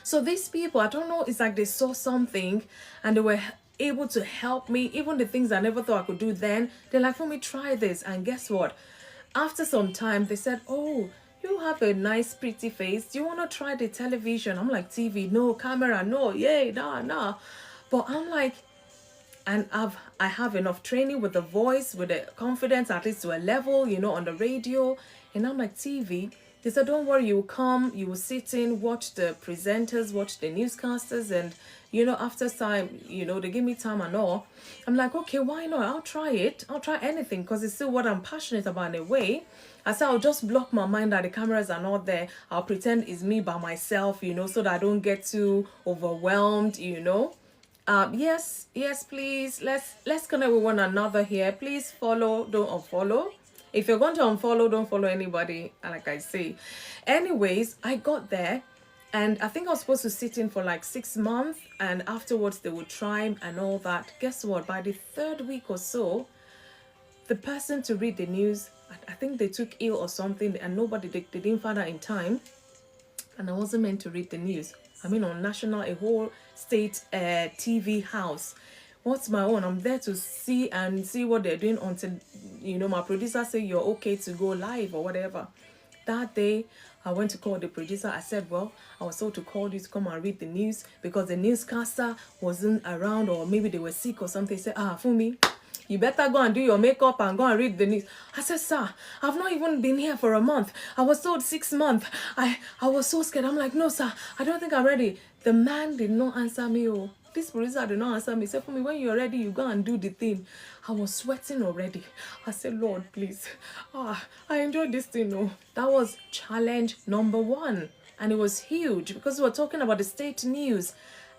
So these people, I don't know, it's like they saw something and they were able to help me. Even the things I never thought I could do then, they're like, "Fumi, try this." And guess what? After some time, they said, "Oh, you have a nice, pretty face. Do you want to try the television?" I'm like, "TV, no. Camera, no. Yay, nah. But I'm like, and I have enough training with the voice, with the confidence, at least to a level, on the radio. And I'm like, TV. They said, "Don't worry, you will come, you will sit in, watch the presenters, watch the newscasters, and after time, they give me time and all." I'm like, okay, why not? I'll try it. I'll try anything because it's still what I'm passionate about in a way. I said, I'll just block my mind that the cameras are not there. I'll pretend it's me by myself, so that I don't get too overwhelmed, Yes, please. Let's connect with one another here. Please follow, don't unfollow. If you're going to unfollow, don't follow anybody, like I say. Anyways, I got there, and I think I was supposed to sit in for like 6 months, and afterwards they would try and all that. Guess what? By the third week or so, the person to read the news, I think they took ill or something, and they didn't find out in time, and I wasn't meant to read the news. I mean, on national, a whole state TV house. What's my own? I'm there to see what they're doing until, my producer say you're okay to go live or whatever. That day, I went to call the producer. I said, well, I was told to call you to come and read the news because the newscaster wasn't around, or maybe they were sick or something. He said, Funmi, you better go and do your makeup and go and read the news. I said, sir, I've not even been here for a month. I was told 6 months. I was so scared. I'm like, no, sir, I don't think I'm ready. The man did not answer me. Oh, this producer did not answer me. He said, for me, when you're ready, you go and do the thing. I was sweating already. I said, Lord, please. I enjoyed this thing. Oh, that was challenge number 1. And it was huge because we were talking about the state news.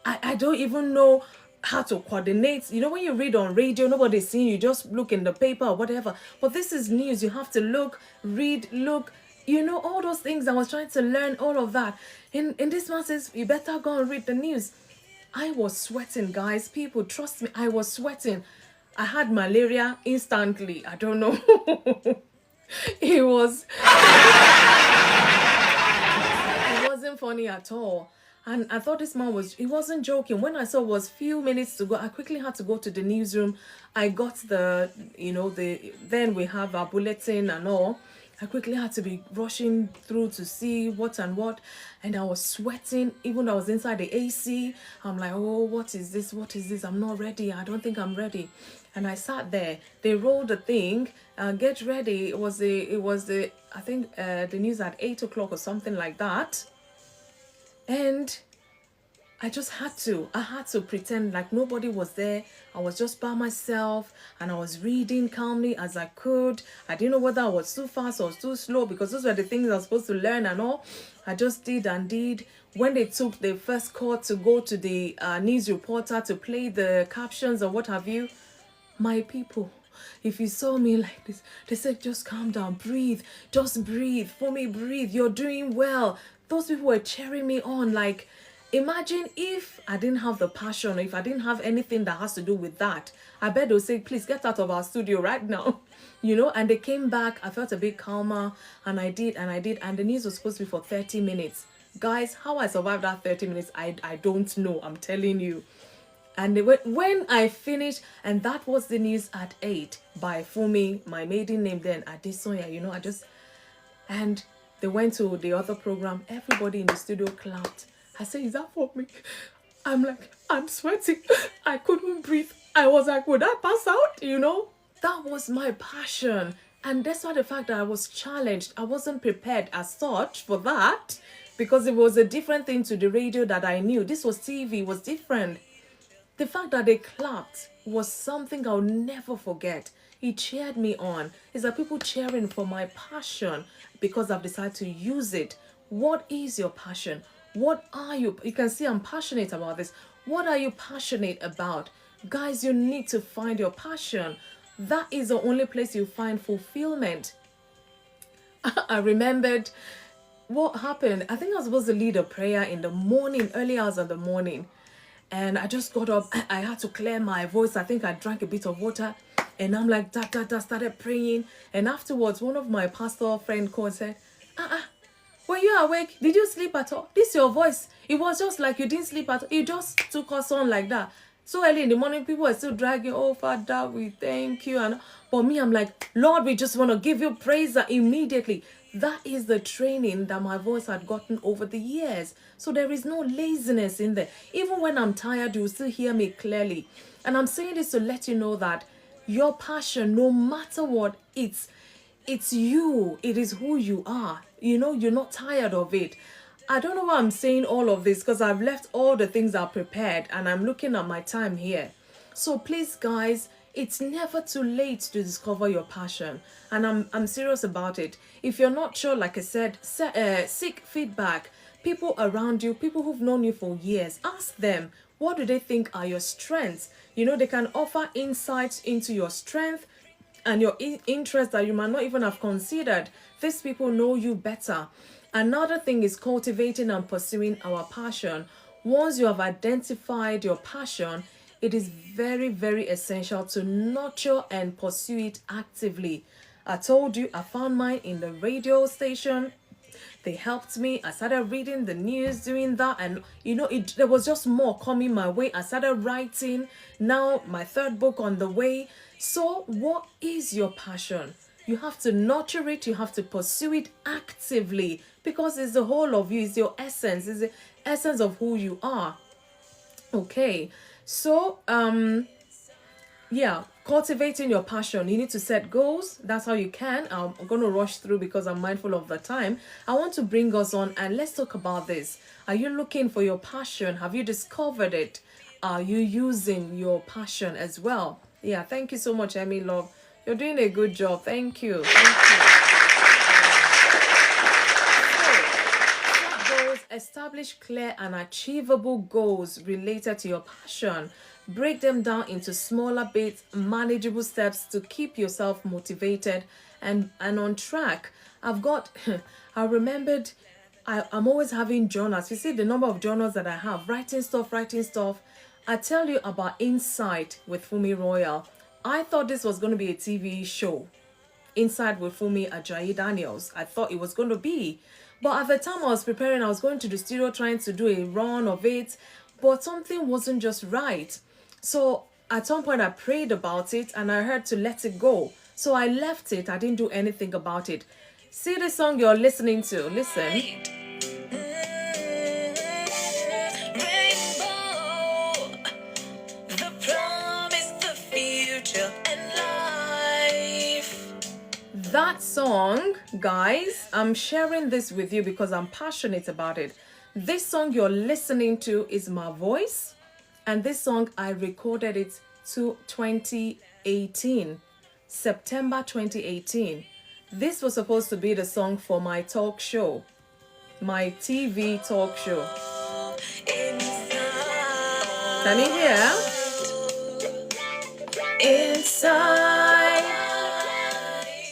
I don't even know how to coordinate. When you read on radio, nobody's seeing you, just look in the paper or whatever. But this is news. You have to look, read, look, all those things. I was trying to learn all of that. In this man says, you better go and read the news. I was sweating, guys. People, trust me, I was sweating. I had malaria instantly. I don't know. It wasn't funny at all. And I thought this man he wasn't joking. When I saw it was few minutes to go, I quickly had to go to the newsroom. I got then we have our bulletin and all. I quickly had to be rushing through to see what and what. And I was sweating, even though I was inside the AC. I'm like, oh, what is this? What is this? I'm not ready. I don't think I'm ready. And I sat there. They rolled the thing. Get ready. It was the I think the news at 8 o'clock or something like that. And I had to pretend like nobody was there. I was just by myself and I was reading calmly as I could. I didn't know whether I was too fast or too slow because those were the things I was supposed to learn and all. I just did and did. When they took the first call to go to the news reporter to play the captions or what have you, my people, if you saw me like this, they said, just calm down, breathe, just breathe. For me, breathe. You're doing well. Those people were cheering me on. Like, imagine if I didn't have the passion, or if I didn't have anything that has to do with that. I bet they'll say, please get out of our studio right now. And they came back. I felt a bit calmer, and I did. And the news was supposed to be for 30 minutes. Guys, how I survived that 30 minutes, I don't know. I'm telling you. And when I finished, and that was the news at 8 by Funmi, my maiden name then, Adesoya, and they went to the other program. Everybody in the studio clapped. I said, is that for me? I'm like, I'm sweating. I couldn't breathe. I was like, would I pass out? That was my passion. And that's why the fact that I was challenged, I wasn't prepared as such for that, because it was a different thing to the radio that I knew. This was TV, it was different. The fact that they clapped was something I'll never forget. It cheered me on. It's like people cheering for my passion because I've decided to use it. What is your passion? What are you? You can see I'm passionate about this. What are you passionate about? Guys, you need to find your passion. That is the only place you find fulfillment. I remembered what happened. I think I was supposed to lead a prayer in the morning, early hours of the morning. And I just got up. I had to clear my voice. I think I drank a bit of water. And I'm like, started praying. And afterwards, one of my pastor friend called and said, were you awake? Did you sleep at all? This is your voice. It was just like you didn't sleep at all. You just took us on like that. So early in the morning, people are still dragging, oh, Father, we thank you. And for me, I'm like, Lord, we just want to give you praise immediately. That is the training that my voice had gotten over the years. So there is no laziness in there. Even when I'm tired, you will still hear me clearly. And I'm saying this to let you know that your passion, no matter what, it's you. It is who you are. You're not tired of it. I don't know why I'm saying all of this, because I've left all the things I prepared and I'm looking at my time here. So please, guys, it's never too late to discover your passion. And I'm serious about it. If you're not sure, like I said, seek feedback. People around you, people who've known you for years, ask them, what do they think are your strengths? They can offer insights into your strength and your interests that you might not even have considered. These people know you better. Another thing is cultivating and pursuing our passion. Once you have identified your passion, it is very, very essential to nurture and pursue it actively. I told you I found mine in the radio station. They helped me. I started reading the news, doing that, and there was just more coming my way. I started writing. Now my third book on the way. So what is your passion? You have to nurture it. You have to pursue it actively, because it's the whole of you. It's your essence. It's the essence of who you are. Okay, so yeah, cultivating your passion. You need to set goals. That's how you can. I'm going to rush through because I'm mindful of the time. I want to bring us on and let's talk about this. Are you looking for your passion? Have you discovered it? Are you using your passion as well? Yeah, thank you so much, Emmy Love. You're doing a good job. Thank you. Establish clear and achievable goals related to your passion. Break them down into smaller bits, manageable steps to keep yourself motivated and on track. I remembered, I'm always having journals. You see the number of journals that I have, writing stuff. I tell you about Insight with FunmiRoyal. I thought this was going to be a TV show. Inside with Funmi Ajayi-Daniels. I thought it was going to be. But at the time I was preparing, I was going to the studio trying to do a run of it, but something wasn't just right. So at some point I prayed about it and I heard to let it go. So I left it. I didn't do anything about it. See the song you're listening to. Listen. That song, guys, I'm sharing this with you because I'm passionate about it. This song you're listening to is my voice, and this song I recorded it to 2018, September 2018. This was supposed to be the song for my talk show, my TV talk show. Can you hear? Inside.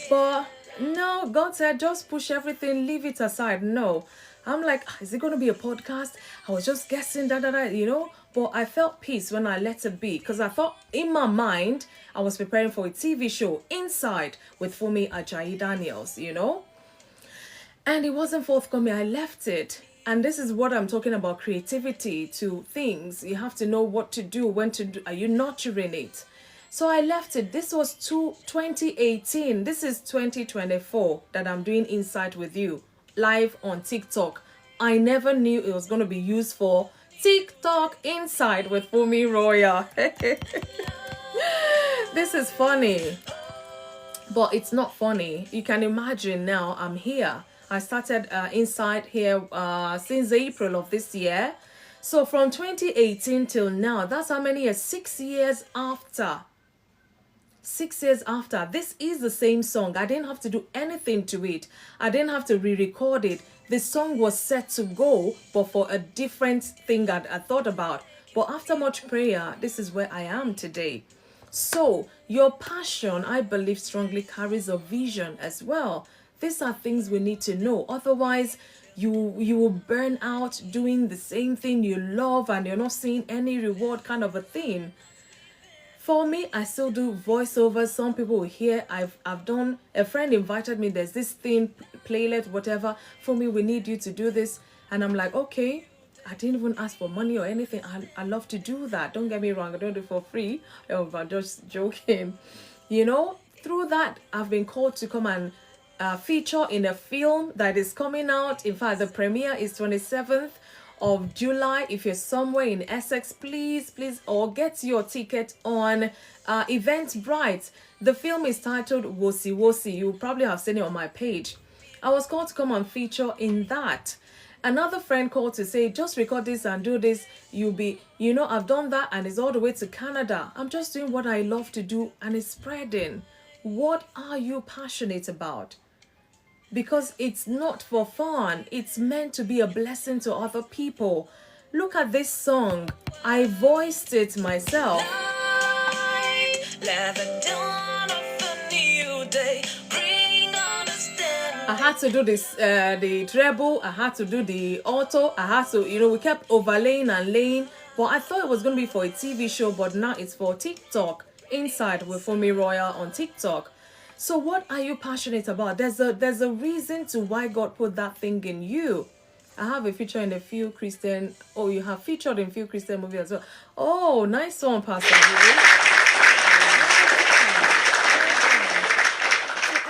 But no, God said, just push everything, leave it aside. No. I'm like, is it going to be a podcast? I was just guessing, But I felt peace when I let it be. Because I thought in my mind, I was preparing for a TV show, Inside, with Funmi Ajayi-Daniels, And it wasn't forthcoming. I left it. And this is what I'm talking about, creativity to things. You have to know what to do, when to do. Are you nurturing it? So I left it. This was 2018. This is 2024 that I'm doing Insight with you live on TikTok. I never knew it was going to be used for TikTok Insight with FunmiRoyal. This is funny, but it's not funny. You can imagine now I'm here. I started Insight here since April of this year. So from 2018 till now, that's how many years? 6 years after. 6 years after. This is the same song. I didn't have to do anything to it. I didn't have to re-record it. The song was set to go, but for a different thing I thought about. But after much prayer, this is where I am today. So your passion, I believe strongly, carries a vision as well. These are things we need to know. Otherwise, you will burn out doing the same thing you love and you're not seeing any reward, kind of a thing. For me, I still do voiceovers. Some people will hear I've done, a friend invited me, there's this thing, playlet, whatever. For me, we need you to do this. And I'm like, okay, I didn't even ask for money or anything. I love to do that. Don't get me wrong, I don't do it for free. I'm just joking. Through that, I've been called to come and feature in a film that is coming out. In fact, the premiere is 27th of July. If you're somewhere in Essex, please, or get your ticket on Eventbrite. The film is titled Wosi Wosi. You probably have seen it on my page. I was called to come and feature in that. Another friend called to say, just record this and do this. You'll be, I've done that and it's all the way to Canada. I'm just doing what I love to do and it's spreading. What are you passionate about? Because it's not for fun. It's meant to be a blessing to other people. Look at this song. I voiced it myself. they bring understanding. I had to do this, the treble. I had to do the alto. I had to, we kept overlaying and laying. But I thought it was going to be for a TV show, but now it's for TikTok. Inside with FunmiRoyal on TikTok. So what are you passionate about? There's a reason to why God put that thing in you. I have a feature in a few Christian. Oh, you have featured in a few Christian movies as well. Oh, nice one, Pastor.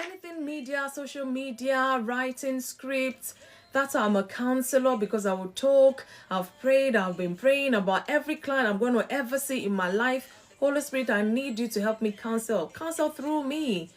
Anything media, social media, writing scripts. That's why I'm a counselor, because I will talk. I've prayed. I've been praying about every client I'm going to ever see in my life. Holy Spirit, I need you to help me counsel through me.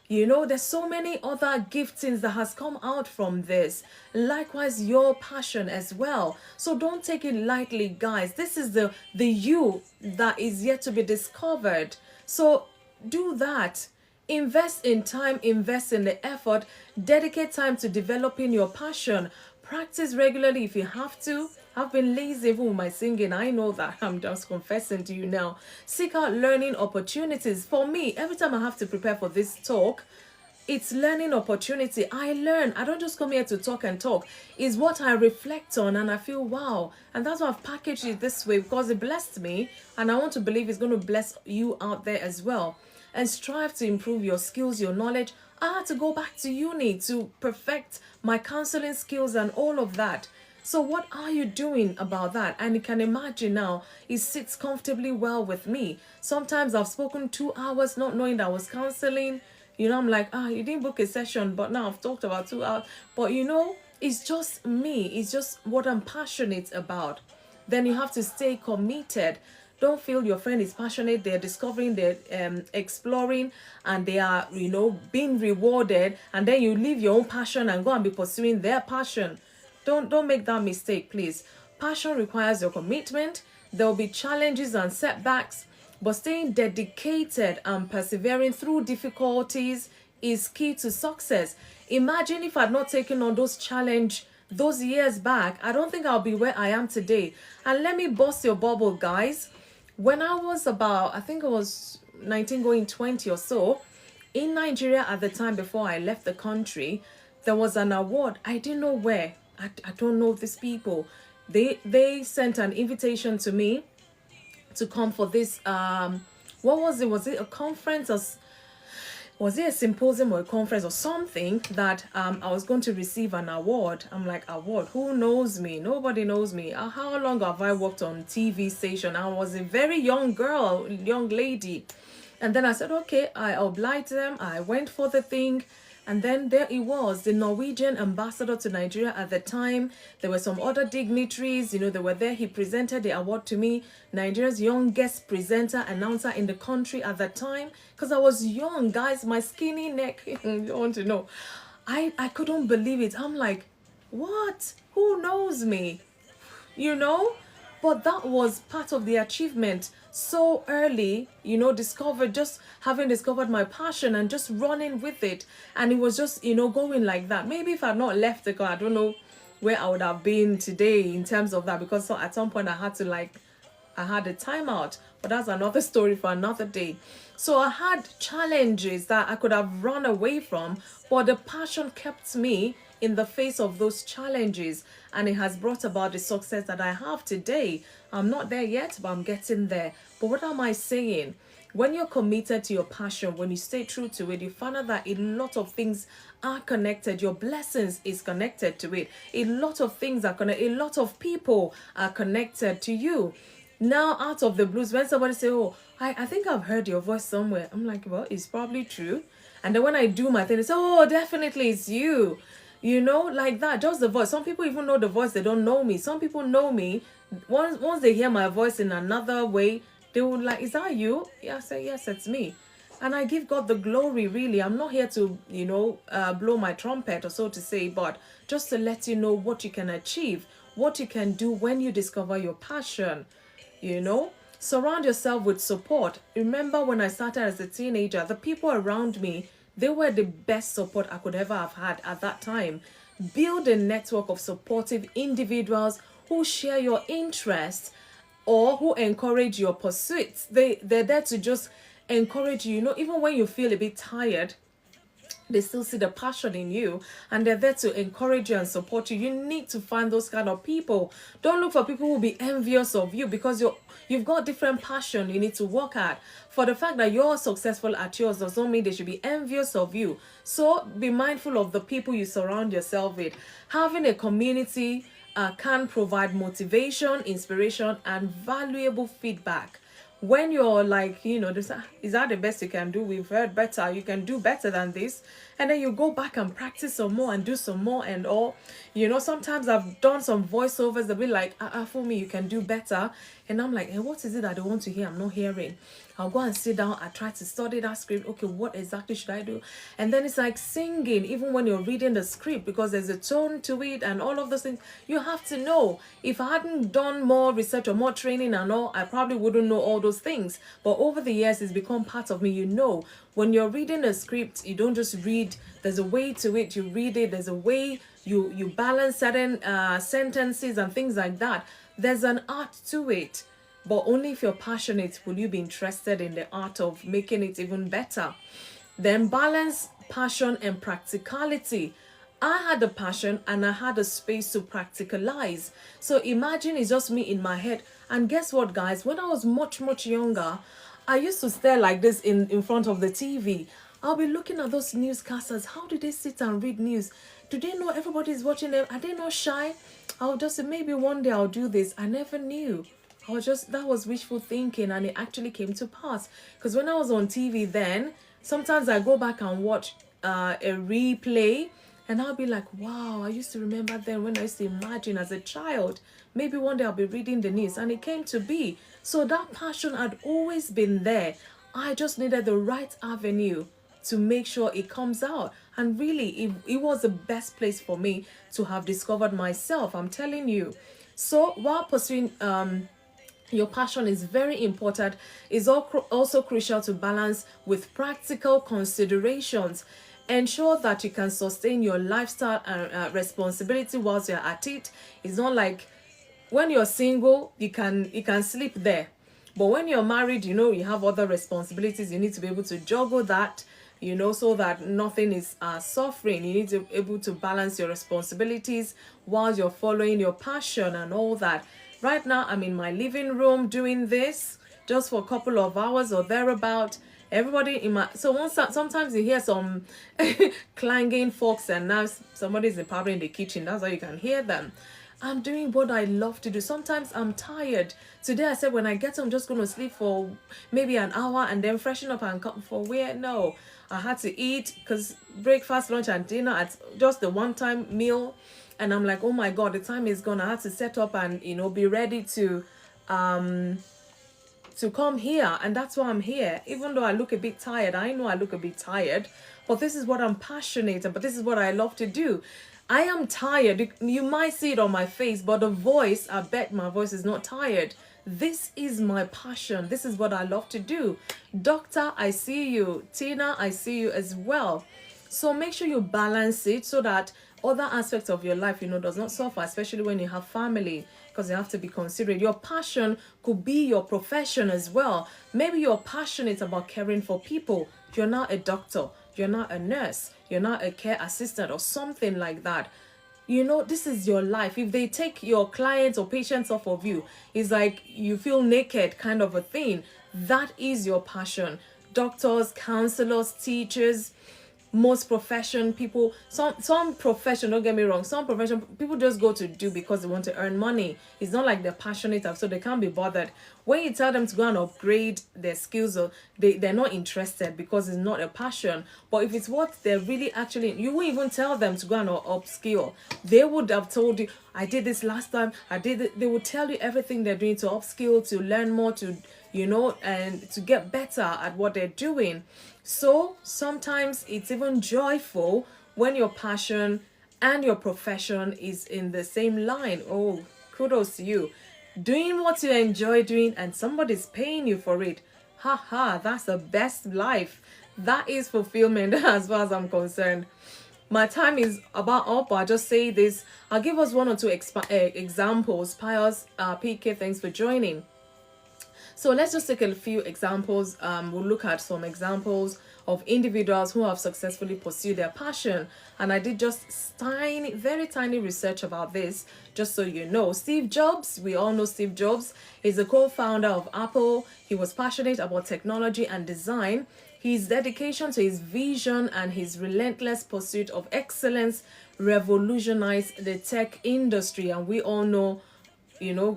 There's so many other giftings that has come out from this. Likewise, your passion as well. So don't take it lightly, guys. This is the you that is yet to be discovered. So do that. Invest in time, invest in the effort, dedicate time to developing your passion. Practice regularly if you have to. I've been lazy even with my singing. I know that. I'm just confessing to you now. Seek out learning opportunities. For me, every time I have to prepare for this talk, it's learning opportunity. I learn. I don't just come here to talk and talk. It's what I reflect on and I feel, wow. And that's why I've packaged it this way, because it blessed me. And I want to believe it's going to bless you out there as well. And strive to improve your skills, your knowledge. I had to go back to uni to perfect my counseling skills and all of that. So what are you doing about that? And you can imagine now, it sits comfortably well with me. Sometimes I've spoken 2 hours not knowing that I was counseling. I'm like, you didn't book a session, but now I've talked about 2 hours. But it's just me. It's just what I'm passionate about. Then you have to stay committed. Don't feel your friend is passionate. They're discovering, they're exploring, and they are, being rewarded. And then you leave your own passion and go and be pursuing their passion. Don't make that mistake, please. Passion requires your commitment. There will be challenges and setbacks, but staying dedicated and persevering through difficulties is key to success. Imagine if I had not taken on those challenges those years back, I don't think I'll be where I am today. And let me bust your bubble, guys. When I was about, I think I was 19 going 20 or so, in Nigeria at the time before I left the country, there was an award. I didn't know where. I don't know these people. They sent an invitation to me to come for this. What was it? Was it a conference or was it a symposium or a conference or something that I was going to receive an award? I'm like, award? Who knows me? Nobody knows me. How long have I worked on TV station? I was a very young girl, young lady. And then I said, okay, I obliged them. I went for the thing. And then there it was, the Norwegian ambassador to Nigeria at the time. There were some other dignitaries, they were there. He presented the award to me. Nigeria's youngest presenter, announcer in the country at that time. Because I was young, guys, my skinny neck, you don't want to know. I couldn't believe it. I'm like, what? Who knows me? But that was part of the achievement. So early, just having discovered my passion and just running with it. And it was just, going like that. Maybe if I had not left the car, I don't know where I would have been today in terms of that. Because at some point I had a timeout. But that's another story for another day. So I had challenges that I could have run away from. But the passion kept me in the face of those challenges, and it has brought about the success that I have today. I'm not there yet, but I'm getting there. But what am I saying? When you're committed to your passion, when you stay true to it, you find out that a lot of things are connected. Your blessings is connected to it. A lot of things are connected. A lot of people are connected to you. Now, out of the blues, when somebody say, oh, I think I've heard your voice somewhere, I'm like, well, it's probably true. And then when I do my thing, they say, oh, definitely it's you. Like that, just the voice. Some people even know the voice, they don't know me. Some people know me. Once they hear my voice in another way, they will like, is that you? Yeah, I say, yes, it's me. And I give God the glory, really. I'm not here to, blow my trumpet or so to say, but just to let you know what you can achieve, what you can do when you discover your passion, Surround yourself with support. Remember when I started as a teenager, the people around me, they were the best support I could ever have had at that time. Build a network of supportive individuals who share your interests or who encourage your pursuits. They're there to just encourage you, even when you feel a bit tired. they still see the passion in you, and they're there to encourage you and support you. You need to find those kind of people. Don't look for people who will be envious of you because you've got different passion you need to work at. For the fact that you're successful at yours does not mean they should be envious of you. So be mindful of the people you surround yourself with. Having a community can provide motivation, inspiration, and valuable feedback. When you're like, is that the best you can do? We've heard better. You can do better than this. And then you go back and practice some more and do some more and all. Sometimes I've done some voiceovers. They'll be like, for me, you can do better. And I'm like, hey, what is it that they want to hear? I'm not hearing. I'll go and sit down. I try to study that script. Okay, what exactly should I do? And then it's like singing, even when you're reading the script, because there's a tone to it and all of those things. You have to know. If I hadn't done more research or more training and all, I probably wouldn't know all those things. But over the years, it's become part of me. When you're reading a script, you don't just read. There's a way to it. You read it. There's a way you balance certain sentences and things like that. There's an art to it. But only if you're passionate will you be interested in the art of making it even better. Then balance passion and practicality. I had a passion and I had a space to practicalize. So imagine it's just me in my head. And guess what, guys? When I was much, much younger, I used to stare like this in front of the TV. I'll be looking at those newscasters. How do they sit and read news? Do they know everybody's watching them? Are they not shy? I'll just say, maybe one day I'll do this. I never knew. That was wishful thinking, and it actually came to pass. Because when I was on TV then, sometimes I go back and watch a replay, and I'll be like, wow, I used to remember then when I used to imagine as a child, maybe one day I'll be reading the news, and it came to be. So that passion had always been there. I just needed the right avenue to make sure it comes out. And really, it was the best place for me to have discovered myself, I'm telling you. So while pursuing your passion is very important, it's also crucial to balance with practical considerations. Ensure that you can sustain your lifestyle and responsibility whilst you're at it. It's not like when you're single, you can sleep there. But when you're married, you have other responsibilities. You need to be able to juggle that, so that nothing is suffering. You need to be able to balance your responsibilities while you're following your passion and all that. Right now, I'm in my living room doing this just for a couple of hours or thereabout. Everybody in my... So sometimes you hear some clanging forks and knives. Somebody's probably in the kitchen. That's how you can hear them. I'm doing what I love to do. Sometimes I'm tired. Today I said when I get home, I'm just going to sleep for maybe an hour and then freshen up and come for where? No. I had to eat because breakfast, lunch and dinner at just the one-time meal. And I'm like, oh my God, the time is gone. I had to set up and, be ready to come here. And that's why I'm here. Even though I look a bit tired, I know I look a bit tired, but this is what I'm passionate about. This is what I love to do. I am tired. You might see it on my face, but the voice, I bet my voice is not tired. This is my passion. This is what I love to do. Doctor, I see you. Tina, I see you as well. So make sure you balance it so that other aspects of your life, does not suffer, especially when you have family, because you have to be considerate. Your passion could be your profession as well. Maybe you're passionate about caring for people. You're not a doctor. You're not a nurse. You're not a care assistant or something like that. This is your life. If they take your clients or patients off of you, it's like you feel naked kind of a thing. That is your passion. Doctors, counselors, teachers, most profession people, some profession, don't get me wrong, some profession people just go to do because they want to earn money. It's not like they're passionate, so they can't be bothered. When you tell them to go and upgrade their skills, or they're not interested because it's not a passion. But if it's what they're really actually, you won't even tell them to go and upskill. They would have told you, I did this last time, I did it. They would tell you everything they're doing to upskill, to learn more, to and to get better at what they're doing. So sometimes it's even joyful when your passion and your profession is in the same line. Oh, kudos to you. Doing what you enjoy doing and somebody's paying you for it. That's the best life. That is fulfillment as far as I'm concerned. My time is about up, but I'll just say this. I'll give us one or two examples. Pius, PK, thanks for joining. So let's just take a few examples. We'll look at some examples of individuals who have successfully pursued their passion. And I did just tiny, very tiny research about this, just so you know. Steve Jobs, we all know Steve Jobs. He's the co-founder of Apple. He was passionate about technology and design. His dedication to his vision and his relentless pursuit of excellence revolutionized the tech industry. And we all know,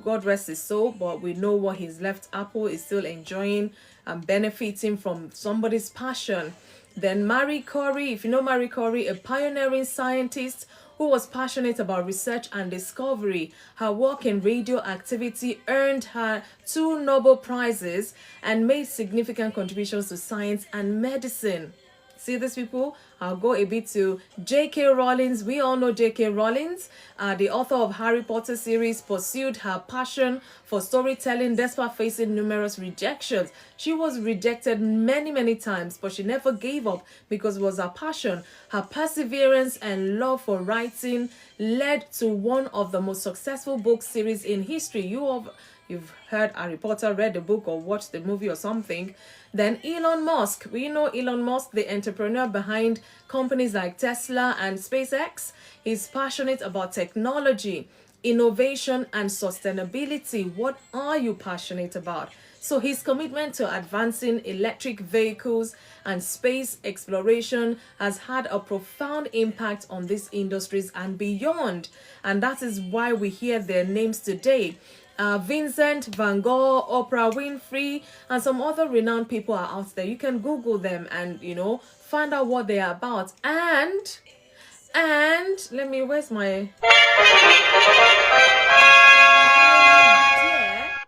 God rest his soul, but we know what he's left. Apple is still enjoying and benefiting from somebody's passion. Then Marie Curie, if you know Marie Curie, a pioneering scientist who was passionate about research and discovery. Her work in radioactivity earned her 2 Nobel Prizes and made significant contributions to science and medicine. See these people? I'll go a bit to J.K. Rowling. We all know J.K. Rowling, the author of Harry Potter series, pursued her passion for storytelling despite facing numerous rejections. She was rejected many, many times, but she never gave up because it was her passion. Her perseverance and love for writing led to one of the most successful book series in history. You've heard Harry Potter, read the book, or watched the movie or something. Then Elon Musk. We know Elon Musk, the entrepreneur behind companies like Tesla and SpaceX. He's passionate about technology, innovation, and sustainability. What are you passionate about? So his commitment to advancing electric vehicles and space exploration has had a profound impact on these industries and beyond. And that is why we hear their names today. Vincent Van Gogh, Oprah Winfrey, and some other renowned people are out there. You can Google them and, find out what they are about. And where's my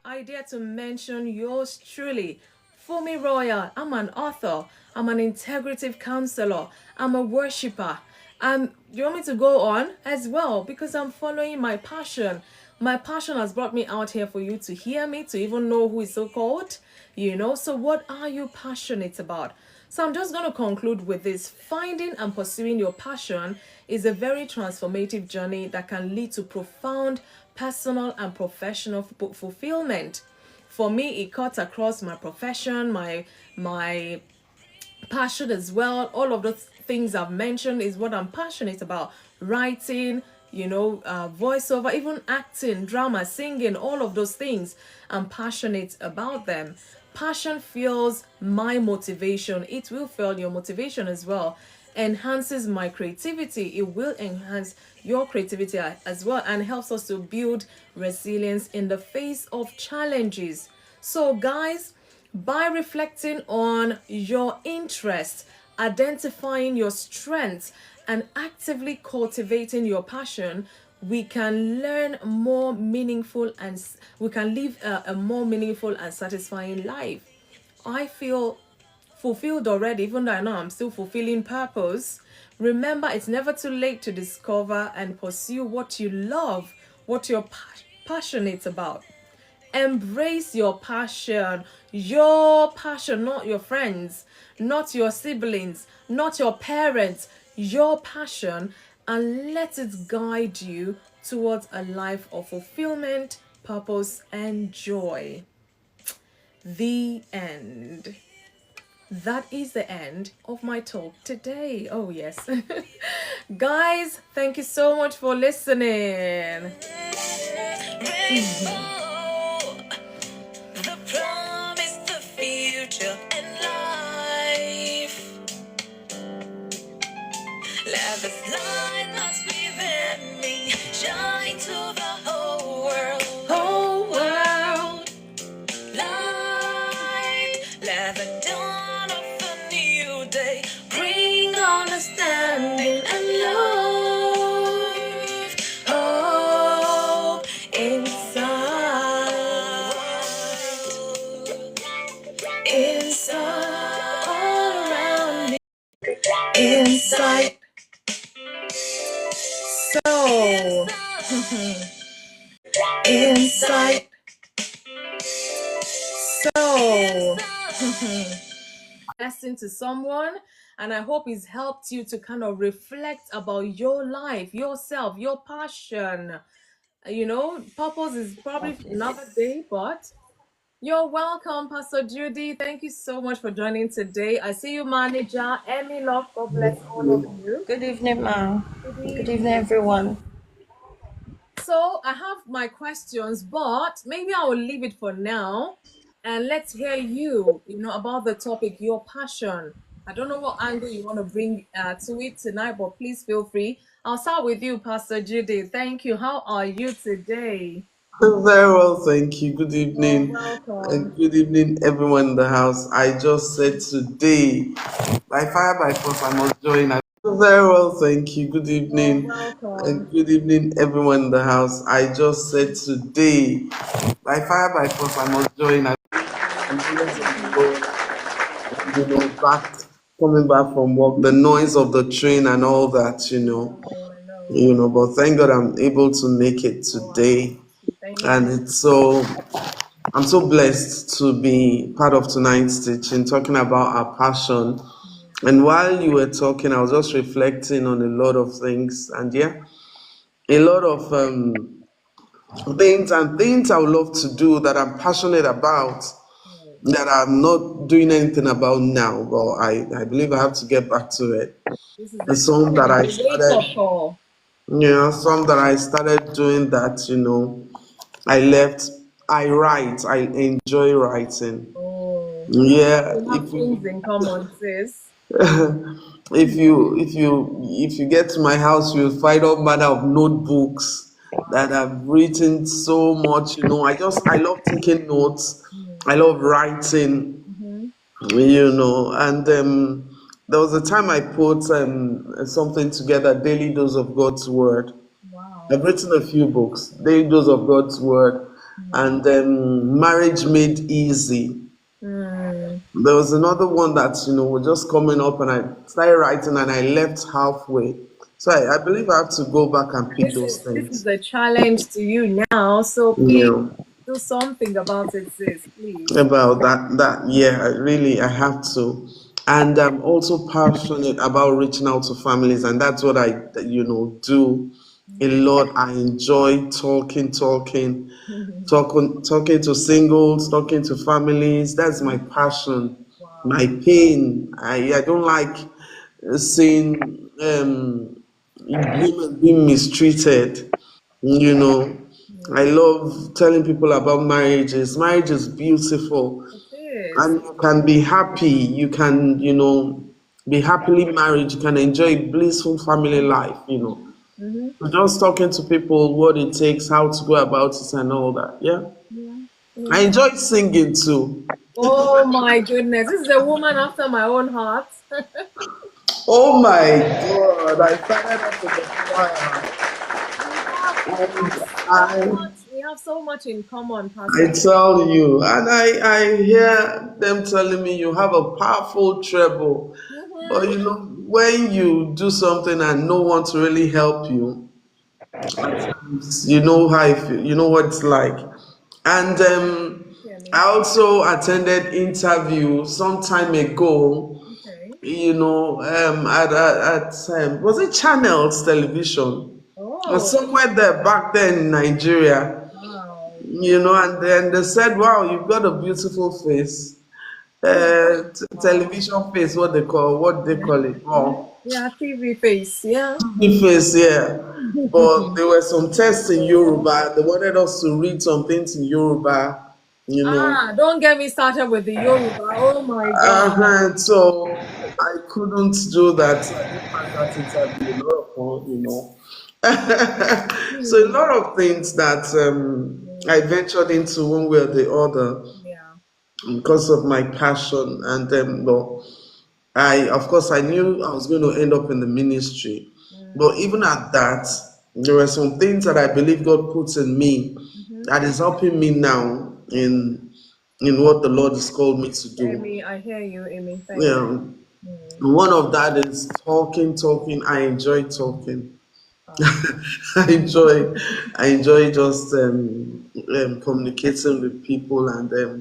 I dare to mention yours truly, FunmiRoyal. I'm an author. I'm an integrative counselor. I'm a worshiper. You want me to go on as well? Because I'm following my passion. My passion has brought me out here for you to hear me, to even know who is so called. So what are you passionate about? So I'm just going to conclude with this. Finding and pursuing your passion is a very transformative journey that can lead to profound personal and professional fulfillment. For me, it cuts across my profession, my passion as well. All of those things I've mentioned is what I'm passionate about. Writing, voiceover, even acting, drama, singing, all of those things. I'm passionate about them. Passion fuels my motivation. It will fuel your motivation as well. Enhances my creativity. It will enhance your creativity as well and helps us to build resilience in the face of challenges. So guys, by reflecting on your interests, identifying your strengths, and actively cultivating your passion, we can learn more meaningful and we can live a more meaningful and satisfying life. I feel fulfilled already, even though I know I'm still fulfilling purpose. Remember, it's never too late to discover and pursue what you love, what you're passionate about. Embrace your passion, not your friends, not your siblings, not your parents, your passion, and let it guide you towards a life of fulfillment, purpose, and joy. The end. That is the end of my talk today. Oh, yes. Guys, thank you so much for listening. The promise, the future, and life. Let this light that's within me shine to the whole world. Whole world. Light, let the dawn of a new day bring Understanding and love. hope Inside, all around me, inside. So, inside. So, lesson to someone, and I hope it's helped you to kind of reflect about your life, yourself, your passion. Purpose is probably another day, but You're welcome, Pastor Judy. Thank you so much for joining today. I see you, manager. Emmy Love, God bless all of you. Good evening, ma. Good Good evening, evening. everyone. So I have my questions, but maybe I will leave it for now. And let's hear about the topic, your passion. I don't know what angle you want to bring to it tonight, but please feel free. I'll start with you, Pastor Judy. Thank you. How are you today? Very well, thank you. Good You're evening. welcome. And good evening, everyone in the house. I just said today, by fire by force, I must join. Very well, thank you. Good You're evening. welcome. And good evening, everyone in the house. I just said today, by fire by force, I must join. I'm goodness of the Lord. And, back coming back from work, the noise of the train and all that, Oh, I know. But thank God I'm able to make it Oh, I'm today. happy. Thank And you. I'm so blessed to be part of tonight's teaching, talking about our passion. And while you were talking, I was just reflecting on a lot of things, and a lot of things I would love to do that I'm passionate about, that I'm not doing anything about now. But I believe I have to get back to it. This is And a sign of a wake up call. some that I started doing that, I left. I write. I enjoy writing. Oh, Yeah, we have things in common, sis. if you get to my house, you'll find all manner of notebooks that Wow. I've written so much. I love taking notes. I love writing. Mm-hmm. And there was a time I put something together, Daily Dose of God's Word. Wow. I've written a few books, Daily Dose of God's Word, and Marriage Made Easy. Mm. There was another one that was just coming up, and I started writing, and I left halfway. So I believe I have to go back and pick those This is things. a challenge to you now, so please You do something about it, sis. Please. about that, yeah, I have to. And I'm also passionate about reaching out to families, and that's what I do a lot. I enjoy talking to singles, talking to families. That's my passion, Wow. my pain. I don't like seeing women being mistreated. You know, I love telling people about marriages. Marriage is beautiful, It is. and you can be happy. You can, be happily married. You can enjoy blissful family life. Mm-hmm. Just talking to people, what it takes, how to go about it, and all that. Yeah. Yeah. I Amen. enjoy singing too. Oh my goodness. This is a woman after my own heart. Oh my God! I started off with the choir, and We have so much in common, I Pastor. tell you, and I hear them telling me you have a powerful treble, but Mm-hmm. when you do something and no one to really help you, at times you know how I feel, you know what it's like. And Hear me. I also attended interview some time ago, Okay. at was it Channels Television? Or Oh, somewhere there back then in Nigeria, wow. and then they said, "Wow, you've got a beautiful face." Wow. Television face, what they call it? Oh, Yeah, TV face. Yeah. the face, yeah. But there were some tests in Yoruba. They wanted us to read some things in Yoruba, you know. Ah, don't get me started with the Yoruba. Oh my God. So I couldn't do that. So I didn't pass that interview. A lot of so a Hmm. lot of things that I ventured into one way or the other Yeah. because of my passion. And well, of course, I knew I was going to end up in the ministry. But even at that, there were some things that I believe God puts in me Mm-hmm. that is helping me now in what the Lord has called me to do. Amy, I hear you, Amy. Thank Yeah. you. One of that is talking. I enjoy talking. Oh, I enjoy, I enjoy just communicating with people, and wow.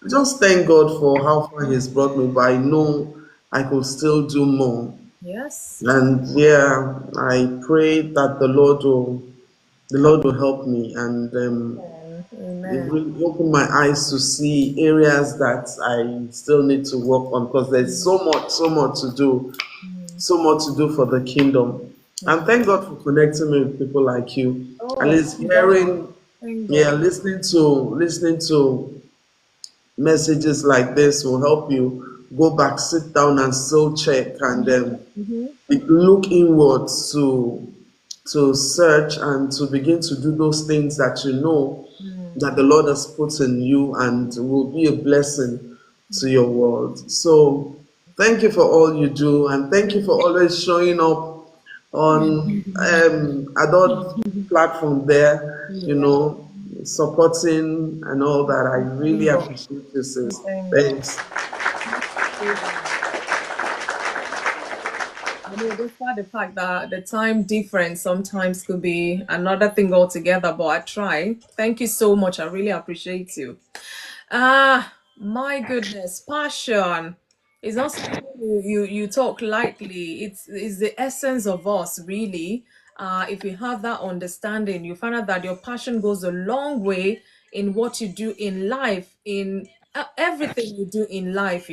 just thank God for how far He's brought me. But I know I could still do more. Yes. And I pray that the Lord will help me, and Amen. it really opened my eyes to see areas that I still need to work on because there's so much to do, so much to do for the kingdom. And thank God for connecting me with people like you. At Oh, least thank God. hearing, Thank yeah, God. listening to messages like this will help you go back, sit down, and still check and look inwards to search and to begin to do those things that you know that the Lord has put in you and will be a blessing to your world. So thank you for all you do and thank you for always showing up on adult platform there, supporting and all that. I really Thank God. appreciate you, sis. Thank God. Thanks. I know, despite the fact that the time difference sometimes could be another thing altogether, but I try. Thank you so much. I really appreciate you. Ah, my goodness, passion is not something you talk lightly. It's the essence of us, really. If you have that understanding, you find out that your passion goes a long way in what you do in life, in everything you do in life,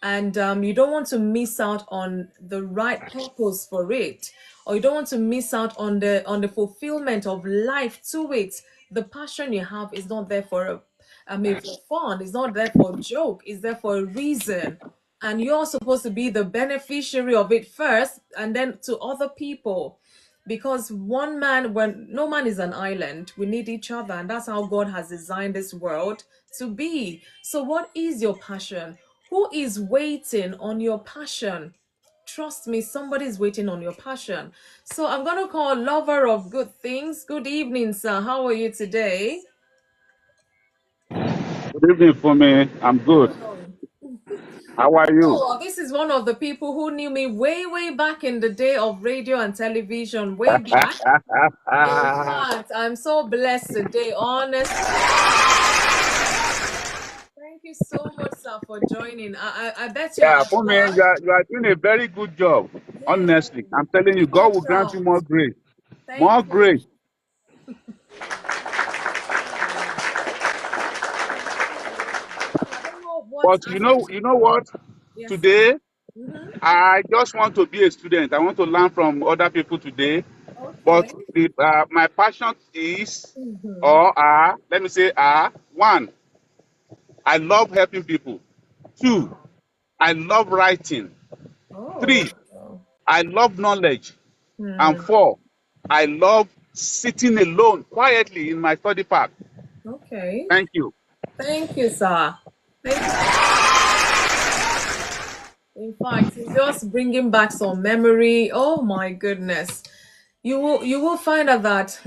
and you don't want to miss out on the right purpose for it, or you don't want to miss out on the fulfillment of life to it. The passion you have is not there for fun. It's not there for a joke. It's there for a reason. And you're supposed to be the beneficiary of it first and then to other people. Because one man, when no man is an island, we need each other. And that's how God has designed this world to be. So, what is your passion? Who is waiting on your passion? Trust me, somebody's waiting on your passion. So, I'm going to call Lover of Good Things. Good evening, sir. How are you today? Good evening, for me. I'm good. How are you? Oh, this is one of the people who knew me way, way back in the day of radio and television, way back. In fact, I'm so blessed today, honestly. Thank you so much, sir, for joining. I bet you're Yeah, at for me, work. you are doing a very good job. Yeah, Honestly, I'm telling you, keep God it will grant you out. more grace. More Thank you. grace. So I don't know what But you know what? yes, sir. Today, Mm-hmm. I just want to be a student. I want to learn from other people today. But Okay. my passion is, Mm-hmm. or are, let me say, one, I love helping people. Two, Wow. I love writing. Oh. Three, I love knowledge. And Hmm. four, I love sitting alone quietly in my study park. Okay. Thank you. Thank you, sir. Thank you. In fact, it's just bringing back some memory. Oh my goodness. You will find out that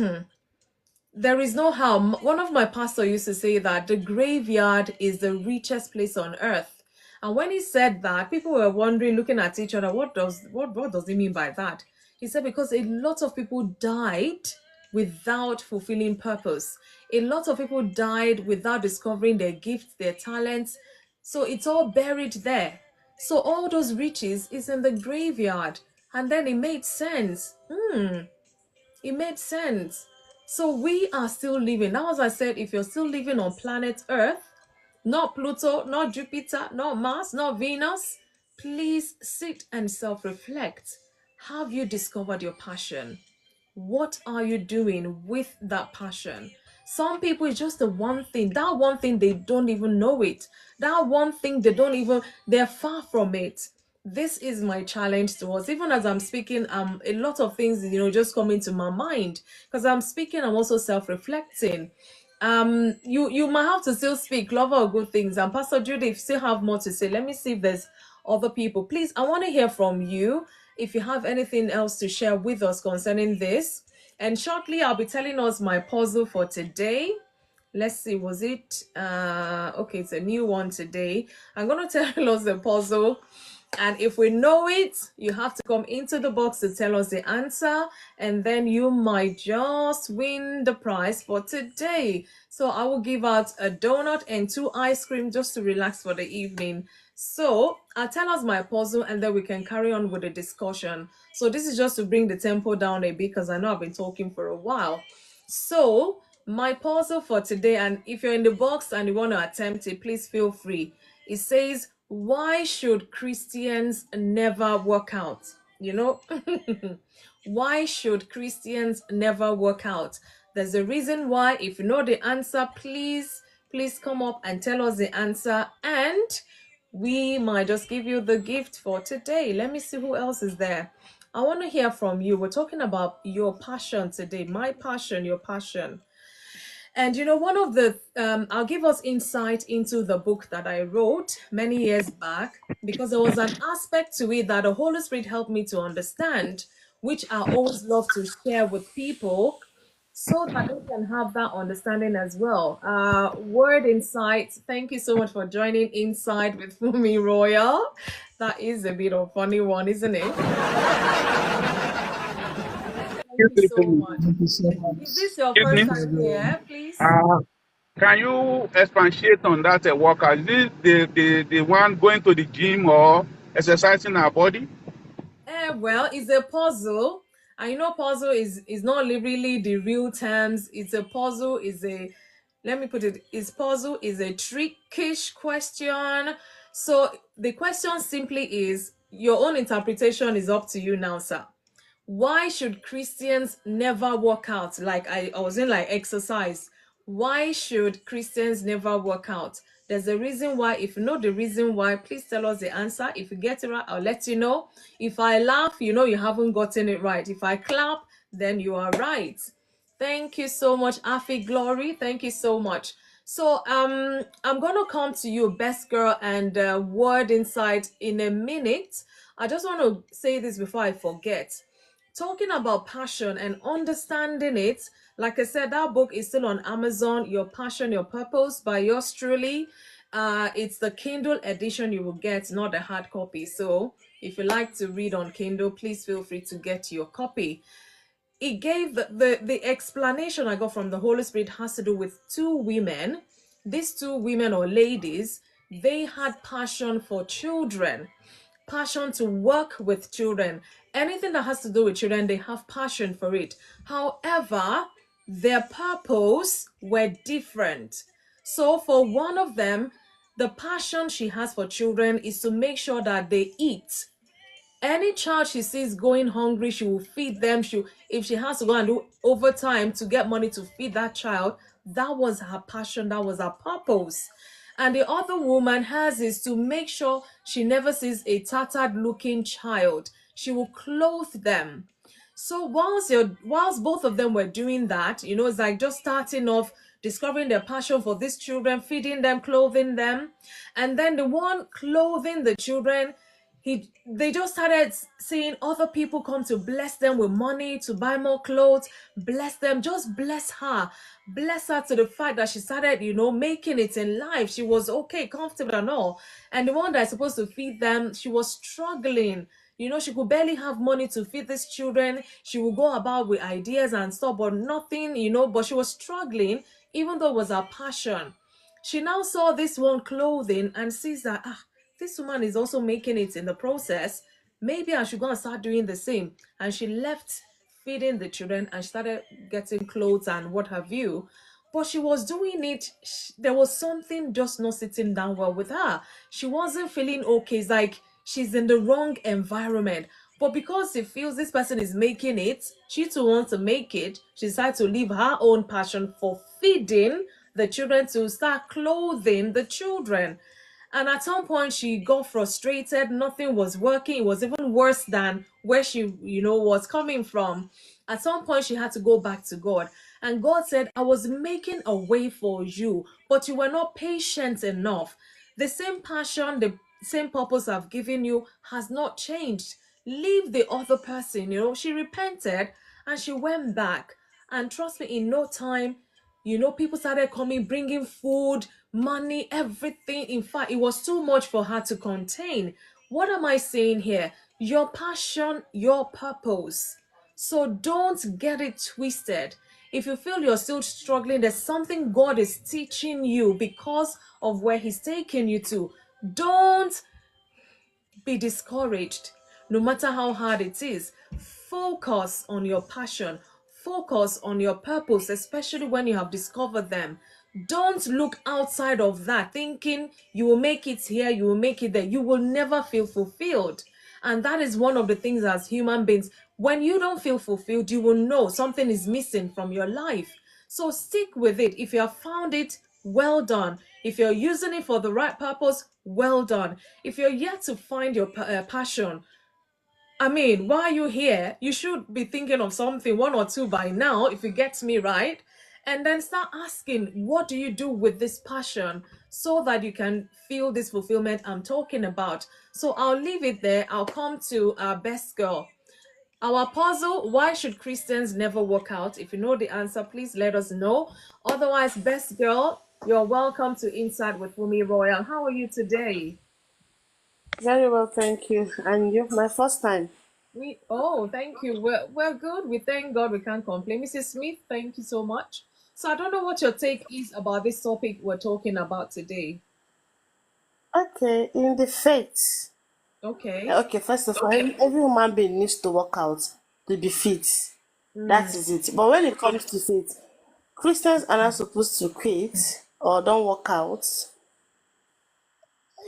there is no how. One of my pastors used to say that the graveyard is the richest place on earth. And when he said that, people were wondering, looking at each other, what does he mean by that? He said because a lot of people died without fulfilling purpose. A lot of people died without discovering their gifts, their talents. So it's all buried there. So all those riches is in the graveyard. And then it made sense. It made sense. So we are still living. Now, as I said, if you're still living on planet Earth, not Pluto, not Jupiter, not Mars, not Venus, please sit and self reflect. Have you discovered your passion? What are you doing with that passion? Some people, it's just the one thing. That one thing, they don't even know it. That one thing, they're far from it. This is my challenge to us. Even as I'm speaking, a lot of things, just come into my mind. Because I'm speaking, I'm also self-reflecting. You might have to still speak love or good things, and Pastor Judy, if you still have more to say, let me see if there's other people. Please, I want to hear from you if you have anything else to share with us concerning this. And shortly I'll be telling us my puzzle for today. Let's see, was it okay, it's a new one today. I'm gonna tell us the puzzle, and if we know it, you have to come into the box to tell us the answer, and then you might just win the prize for today. So I will give out a donut and 2 ice cream just to relax for the evening. So I'll tell us my puzzle and then we can carry on with the discussion. So this is just to bring the tempo down a bit because I know I've been talking for a while. So My puzzle for today, and if you're in the box and you want to attempt it, please feel free. It says, why should Christians never work out? You know, why should Christians never work out? There's a reason why. If you know the answer, please come up and tell us the answer, and we might just give you the gift for today. Let me see who else is there. I want to hear from you. We're talking about your passion today. My passion, your passion. And you know, one of the, I'll give us insight into the book that I wrote many years back, because there was an aspect to it that the Holy Spirit helped me to understand, which I always love to share with people so that they can have that understanding as well. Word Insight, thank you so much for joining Inside with FunmiRoyal. That is a bit of a funny one, isn't it? Thank you so much. Thank you so much. Is this your Excuse first me. Thank you, time everyone. here, please? Can you expatiate on that workout? Is it the one going to the gym or exercising our body? Well, it's a puzzle. I know puzzle is not really the real terms. It's a puzzle. Is a Let me put it. Is puzzle is a trickish question. So the question simply is your own interpretation is up to you now, sir. Why should Christians never work out? Like I was in like exercise. Why should Christians never work out? There's a reason why. If you know the reason why, please tell us the answer. If you get it right, I'll let you know. If I laugh, you know you haven't gotten it right. If I clap, then you are right. Thank you so much, Afi Glory. Thank you so much. So I'm gonna come to you, best girl, and word insight in a minute. I just want to say this before I forget. Talking about passion and understanding it, like I said, that book is still on Amazon. Your Passion, Your Purpose by yours truly. It's the Kindle edition you will get, not the hard copy. So if you like to read on Kindle, please feel free to get your copy. It gave the explanation I got from the Holy Spirit has to do with two women. These two women or ladies, they had passion for children, passion to work with children. Anything that has to do with children, they have passion for it. However, their purpose were different. So for one of them, the passion she has for children is to make sure that they eat. Any child she sees going hungry, she will feed them. If she has to go and do overtime to get money to feed that child, that was her passion, that was her purpose. And the other woman has is to make sure she never sees a tattered looking child. She will clothe them. So whilst both of them were doing that, you know, it's like just starting off, discovering their passion for these children, feeding them, clothing them. And then the one clothing the children, they just started seeing other people come to bless them with money to buy more clothes, bless them, just bless her to the fact that she started, you know, making it in life. She was okay, comfortable and all. And the one that's supposed to feed them, she was struggling. You know, she could barely have money to feed these children. She would go about with ideas and stuff, but nothing, you know, but she was struggling, even though it was her passion. She now saw this one clothing and sees that, this woman is also making it in the process. Maybe I should go and start doing the same. And she left feeding the children and started getting clothes and what have you. But she was doing it, there was something just not sitting down well with her. She wasn't feeling okay. It's like she's in the wrong environment. But because she feels this person is making it, she too wants to make it. She decided to leave her own passion for feeding the children to start clothing the children. And at some point, she got frustrated. Nothing was working. It was even worse than where she, you know, was coming from. At some point, she had to go back to God. And God said, I was making a way for you, but you were not patient enough. The same passion, the same purpose I've given you has not changed. Leave the other person, you know. She repented and she went back. And trust me, in no time, you know, people started coming, bringing food, money, everything. In fact, it was too much for her to contain. What am I saying here? Your passion, your purpose. So don't get it twisted. If you feel you're still struggling, there's something God is teaching you because of where He's taking you to. Don't be discouraged, no matter how hard it is. Focus on your passion. focus on your purpose, especially when you have discovered them. Don't look outside of that thinking you will make it here, you will make it there. You will never feel fulfilled. And that is one of the things as human beings. When you don't feel fulfilled, you will know something is missing from your life. So stick with it. If you have found it, well done. If you're using it for the right purpose, well done. If you're yet to find your passion, I mean, while you're here, you should be thinking of something, one or two by now, if you get me right. And then start asking, what do you do with this passion so that you can feel this fulfillment I'm talking about? So I'll leave it there. I'll come to our best girl. Our puzzle, why should Christians never work out? If you know the answer, please let us know. Otherwise, best girl, you're welcome to Inside with FunmiRoyal. How are you today? Very well, thank you. And you, my first time. Thank you. We're good. We thank God we can't complain. Mrs. Smith, thank you so much. So I don't know what your take is about this topic we're talking about today. Okay, in the faith. Okay. Okay, first of all, every human being needs to work out to be fit. That is it. But when it comes to faith, Christians are not supposed to quit or don't work out.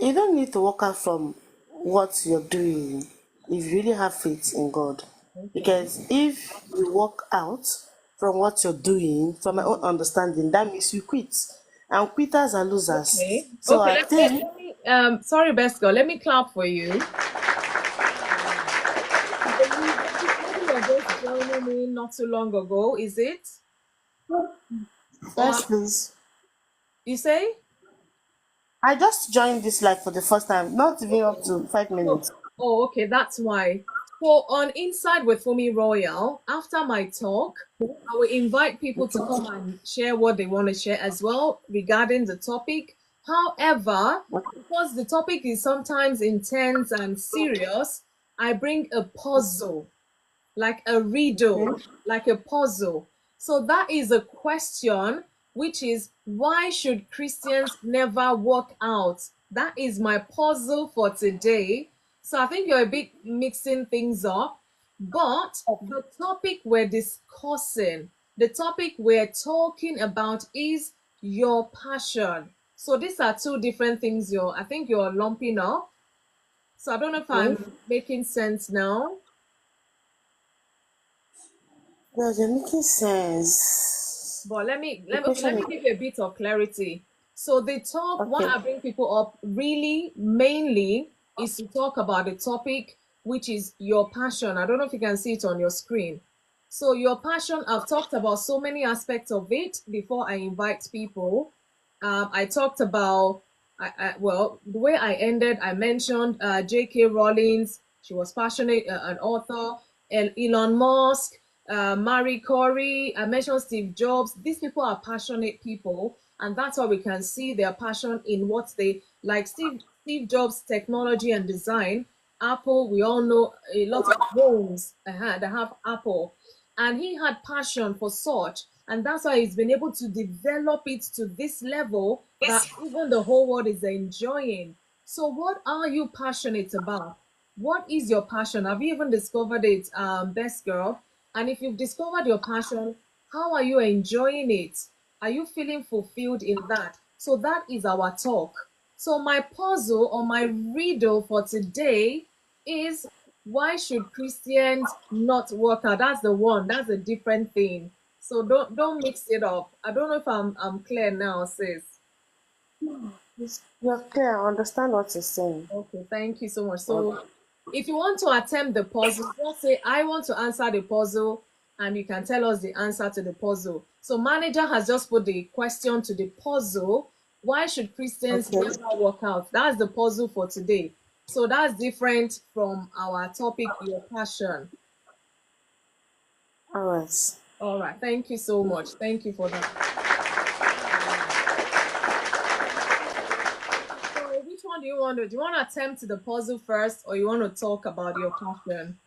You don't need to work out from what you're doing if you really have faith in God. Okay. Because if you work out from what you're doing, from my own understanding, that means you quit. And quitters are losers. Okay. So Okay. I think Let me sorry, best girl. Let me clap for you. I believe maybe you're just joining me not too long ago, is it? Or yes, please. you say? I just joined this live for the first time, not even up to 5 minutes. Okay, that's why. So on Inside with Fumi Royal, after my talk, I will invite people to come and share what they want to share as well regarding the topic. However, because the topic is sometimes intense and serious, I bring a puzzle like a riddle, Okay. like a puzzle. So that is a question, which is why should Christians never work out? That is my puzzle for today. So I think you're a bit mixing things up, but the topic we're discussing, the topic we're talking about is your passion. So these are two different things I think you're lumping up. So I don't know if Okay. I'm making sense now. Yes, you're making sense. But let me The let me okay, let question me is give you a bit of clarity. So the talk, what okay. I bring people up really mainly is to talk about the topic, which is your passion. I don't know if you can see it on your screen. So your passion, I've talked about so many aspects of it before I invite people. I talked about well, the way I ended, I mentioned J.K. Rowling's. She was passionate, an author, and Elon Musk, Marie Corey. I mentioned Steve Jobs. These people are passionate people, and that's why we can see their passion in what they like. Steve Jobs' technology and design. Apple, we all know a lot of homes that have Apple, and he had passion for such, and that's why he's been able to develop it to this level that even the whole world is enjoying. So what are you passionate about? What is your passion? Have you even discovered it, best girl? And if you've discovered your passion, how are you enjoying it? Are you feeling fulfilled in that? So that is our talk. So my puzzle or my riddle for today is, why should Christians not work out? That's the one. That's a different thing. So don't mix it up. I don't know if I'm clear now, sis. You're clear, I understand what you're saying. Okay, thank you so much. But So if you want to attempt the puzzle, just say I want to answer the puzzle, and you can tell us the answer to the puzzle. So manager has just put the question to the puzzle. Why should Christians okay. never work out? That's the puzzle for today. So that's different from our topic, your passion. All right. All right. Thank you so much. Thank you for that. So which one do you want to do? You want to attempt the puzzle first, or you want to talk about your passion?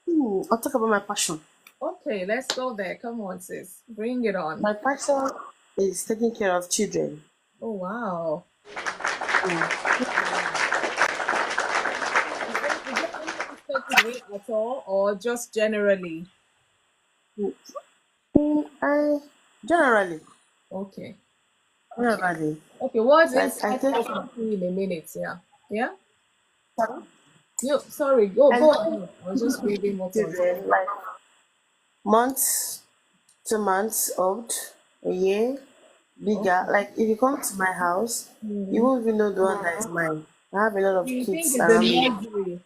I'll talk about my passion. Okay, let's go there. Come on, sis. Bring it on. My passion is taking care of children. Oh, wow. Mm. Is there any aspect to it at all, or just generally? I generally, Okay. generally, Okay, what's like I inside take first? I'll see you in a minute. Yeah. Yeah. You sorry, go I go love ahead. I was just reading what's on children screen. like months, 2 months old, a year, bigger. Okay. Like if you come to my house, you Hmm. won't even know the one that is mine. I have a lot of You think kids it's the around me. nursery?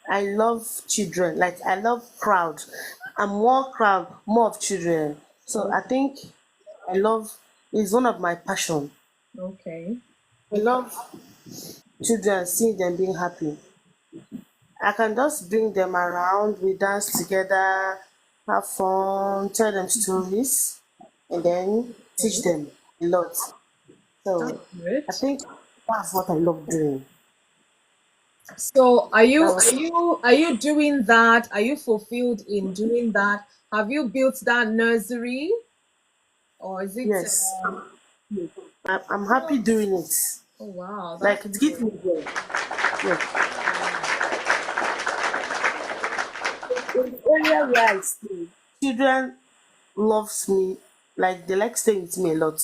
I love children. Like I love crowd. I'm more crowd, more of children. So I Okay. think I love is one of my passion. Okay. I love children, seeing them being happy. I can just bring them around, we dance together, have fun, tell them stories, and then teach Okay. them a lot. That's So good. I think that's what I love doing. So That was are you doing that? Are you fulfilled in doing that? Have you built that nursery or is it yes. you? I'm happy doing it. Oh wow, Like that's it gives good. me joy. Yes. In the area where I stay, children loves me, like they like staying with me a lot.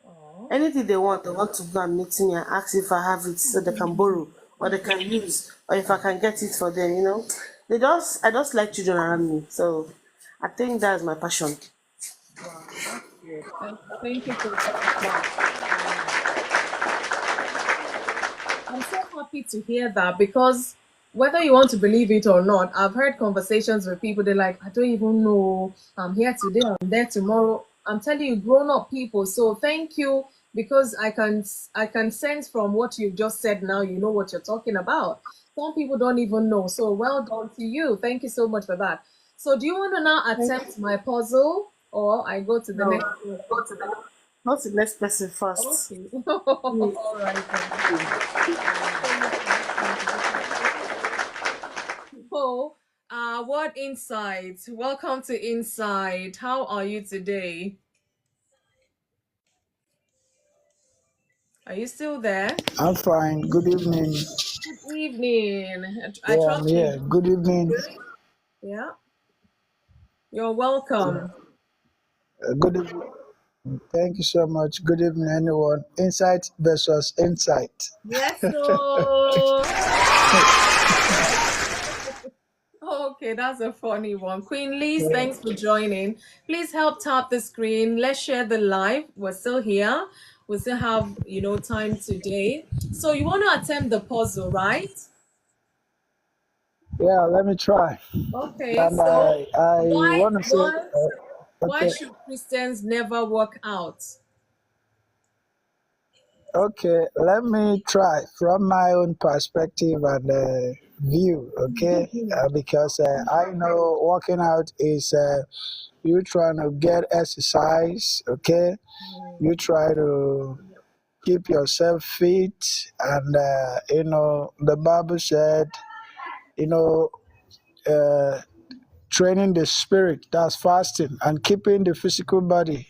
Oh. Anything they want to go and meet me and ask if I have it so they can borrow or they can use or if I can get it for them. I just like children around me. So I think that's my passion. Wow, that's good. Thank you for sharing that. I'm so happy to hear that because whether you want to believe it or not, I've heard conversations with people, they're like, I don't even know. I'm here today, I'm there tomorrow. I'm telling you, grown up people. So thank you because I can sense from what you've just said now, you know what you're talking about. Some people don't even know. So well done to you. Thank you so much for that. So do you want to now Thank attempt my puzzle or I go to the No, next one? go to the next person first. Okay. Mm. All right then. Oh, what insight? Welcome to Insight. How are you today? Are you still there? I'm fine. Good evening. Good evening. I Yeah, I'm trust you. here. Good evening. Yeah, you're welcome. Good evening. Thank you so much. Good evening, anyone. Insight versus insight. Yes, so okay, that's a funny one. Queen Liz, thanks for joining. Please help tap the screen. Let's share the live. We're still here. We still have, time today. So you want to attempt the puzzle, right? Yeah, let me try. Okay, And so I why want to say, why why okay, should Christians never work out? okay, let me try from my own perspective and view, okay? Because I know working out is you trying to get exercise, okay? You try to keep yourself fit, and the Bible said, you know uh, training the spirit, that's fasting, and keeping the physical body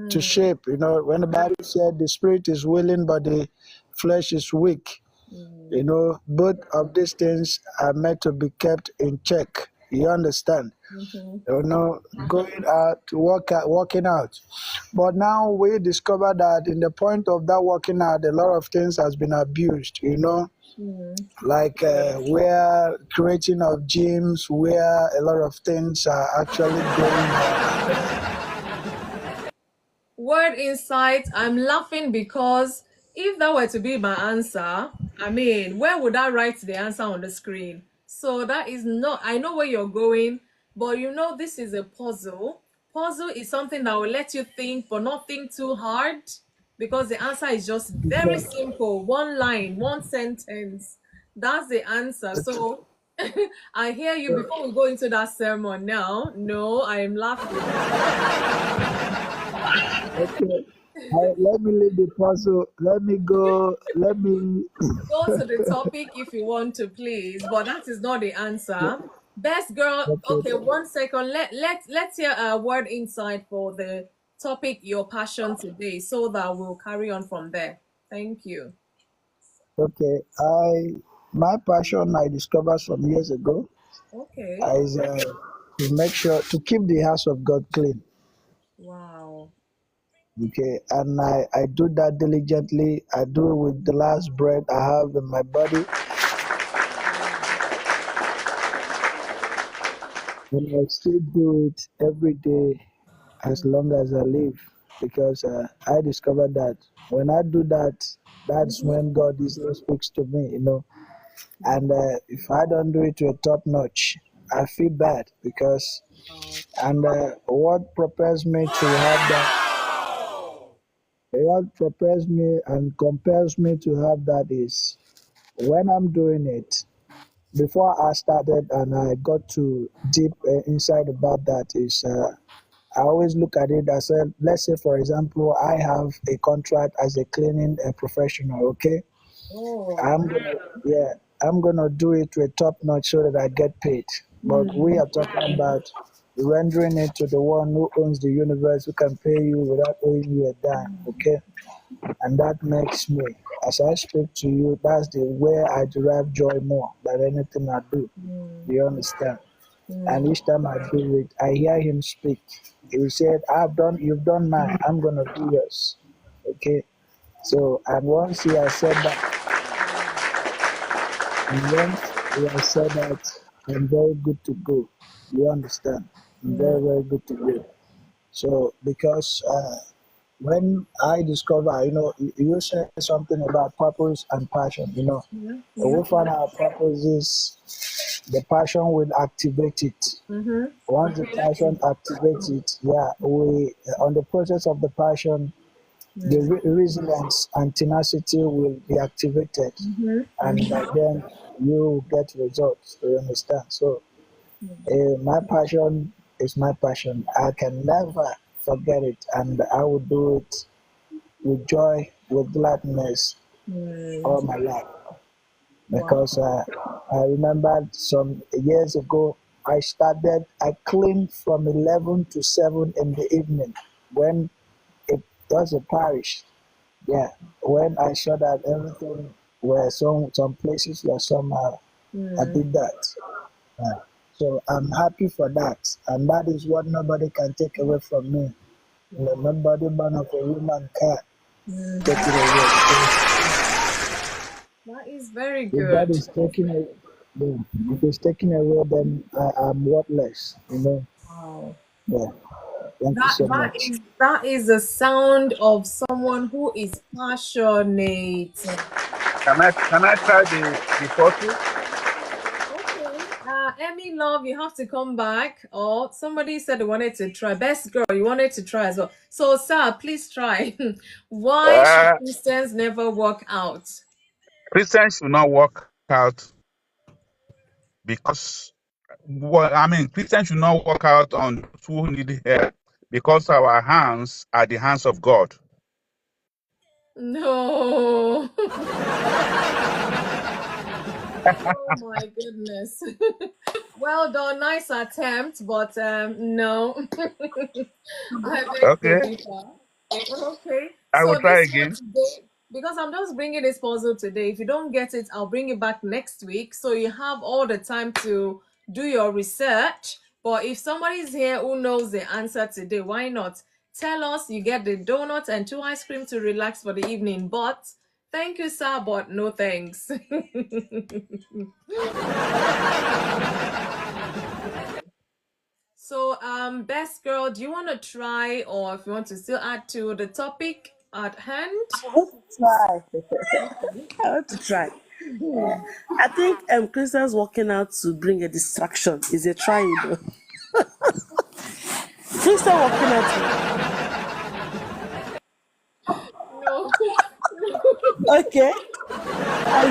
to Mm, shape. When the Bible said the spirit is willing but the flesh is weak, mm, both of these things are meant to be kept in check. You understand? mhm, Going out to working out. But now we discover that in the point of that working out, a lot of things has been abused. mm. Like where creating of gyms, where a lot of things are actually going on. Word insight. I'm laughing because if that were to be my answer, I mean, where would I write the answer on the screen? So that is not, I know where you're going, but this is a puzzle. Puzzle is something that will let you think, but not think too hard because the answer is just very simple. One line, one sentence. That's the answer. So I hear you before we go into that sermon now. No, I am laughing. Okay. Let me leave the puzzle. Let me go. Let me. Go to the topic if you want to, please, but that is not the answer. Best girl. Okay. Okay, 1 second. Let's hear a word insight for the topic, your passion today, so that we'll carry on from there. Thank you. Okay. My passion I discovered some years ago Okay. is to make sure to keep the house of God clean. Wow. Okay, and I do that diligently. I do it with the last breath I have in my body, and I still do it every day as long as I live, because I discovered that when I do that, that's when God easily speaks to me, you know. And if I don't do it to a top notch, I feel bad because, Wow. and what propels me to have that, what propels me and compels me to have that is when I'm doing it. Before I started and I got to deep inside about that is I always look at it as a, let's say for example I have a contract as a cleaning professional. Okay, Oh. I'm gonna, yeah, I'm gonna do it to a top notch so that I get paid. But we are talking about rendering it to the one who owns the universe, who can pay you without owing you a dime. Okay, and that makes me, as I speak to you, that's the where I derive joy more than anything I do. You understand? And each time I do it, I hear him speak. He said, "I've done, you've done mine. I'm gonna do yours." Okay. So, and once he has said that, and once he has said that, I'm very good to go. You understand? I'm very, very good to go. So, because when I discover, you know, you said something about purpose and passion, you know. Yeah. Yeah. We find our purpose is the passion will activate it. Mm-hmm. Once the passion activates it, yeah, we on the process of the passion, the resilience and tenacity will be activated, and then you get results. You understand? So, my passion is my passion. I can never forget it, and I will do it with joy, with gladness all my life. Wow. Because I remember some years ago, I cleaned from 11 to 7 in the evening when it was a parish. Yeah, when I saw that everything were some places were somehow, I did that. Uh, so I'm happy for that. And that is what nobody can take away from me. You know, nobody born of a woman can take it away. Because That is very if that good. is taken away, yeah, if it's taken away, then I'm worthless. You know. Wow. Yeah. Thank you That so that much. is that is the sound of someone who is passionate. Can I try the photo? Okay. Emmy Love, you have to come back. Or somebody said they wanted to try. Best girl, you wanted to try as well. So, sir, please try. Why should Uh, Christians never work out? Christians should not work out because, well, I mean, Christians should not work out on those who need help because our hands are the hands of God. No. Oh my goodness. Well done, nice attempt, but no. I beg to Okay, differ. Okay, I will so try this one again. today, because I'm just bringing this puzzle today. If you don't get it, I'll bring it back next week. So you have all the time to do your research. But if somebody's here who knows the answer today, why not? Tell us you get the donut and two ice cream to relax for the evening. But thank you, sir, but no thanks. So, best girl, do you want to try, or if you want to still add to the topic at hand? I want to try. Okay. I want to try. I think Christians working out to bring a distraction is a try, you know. Christian working out. No. Okay. I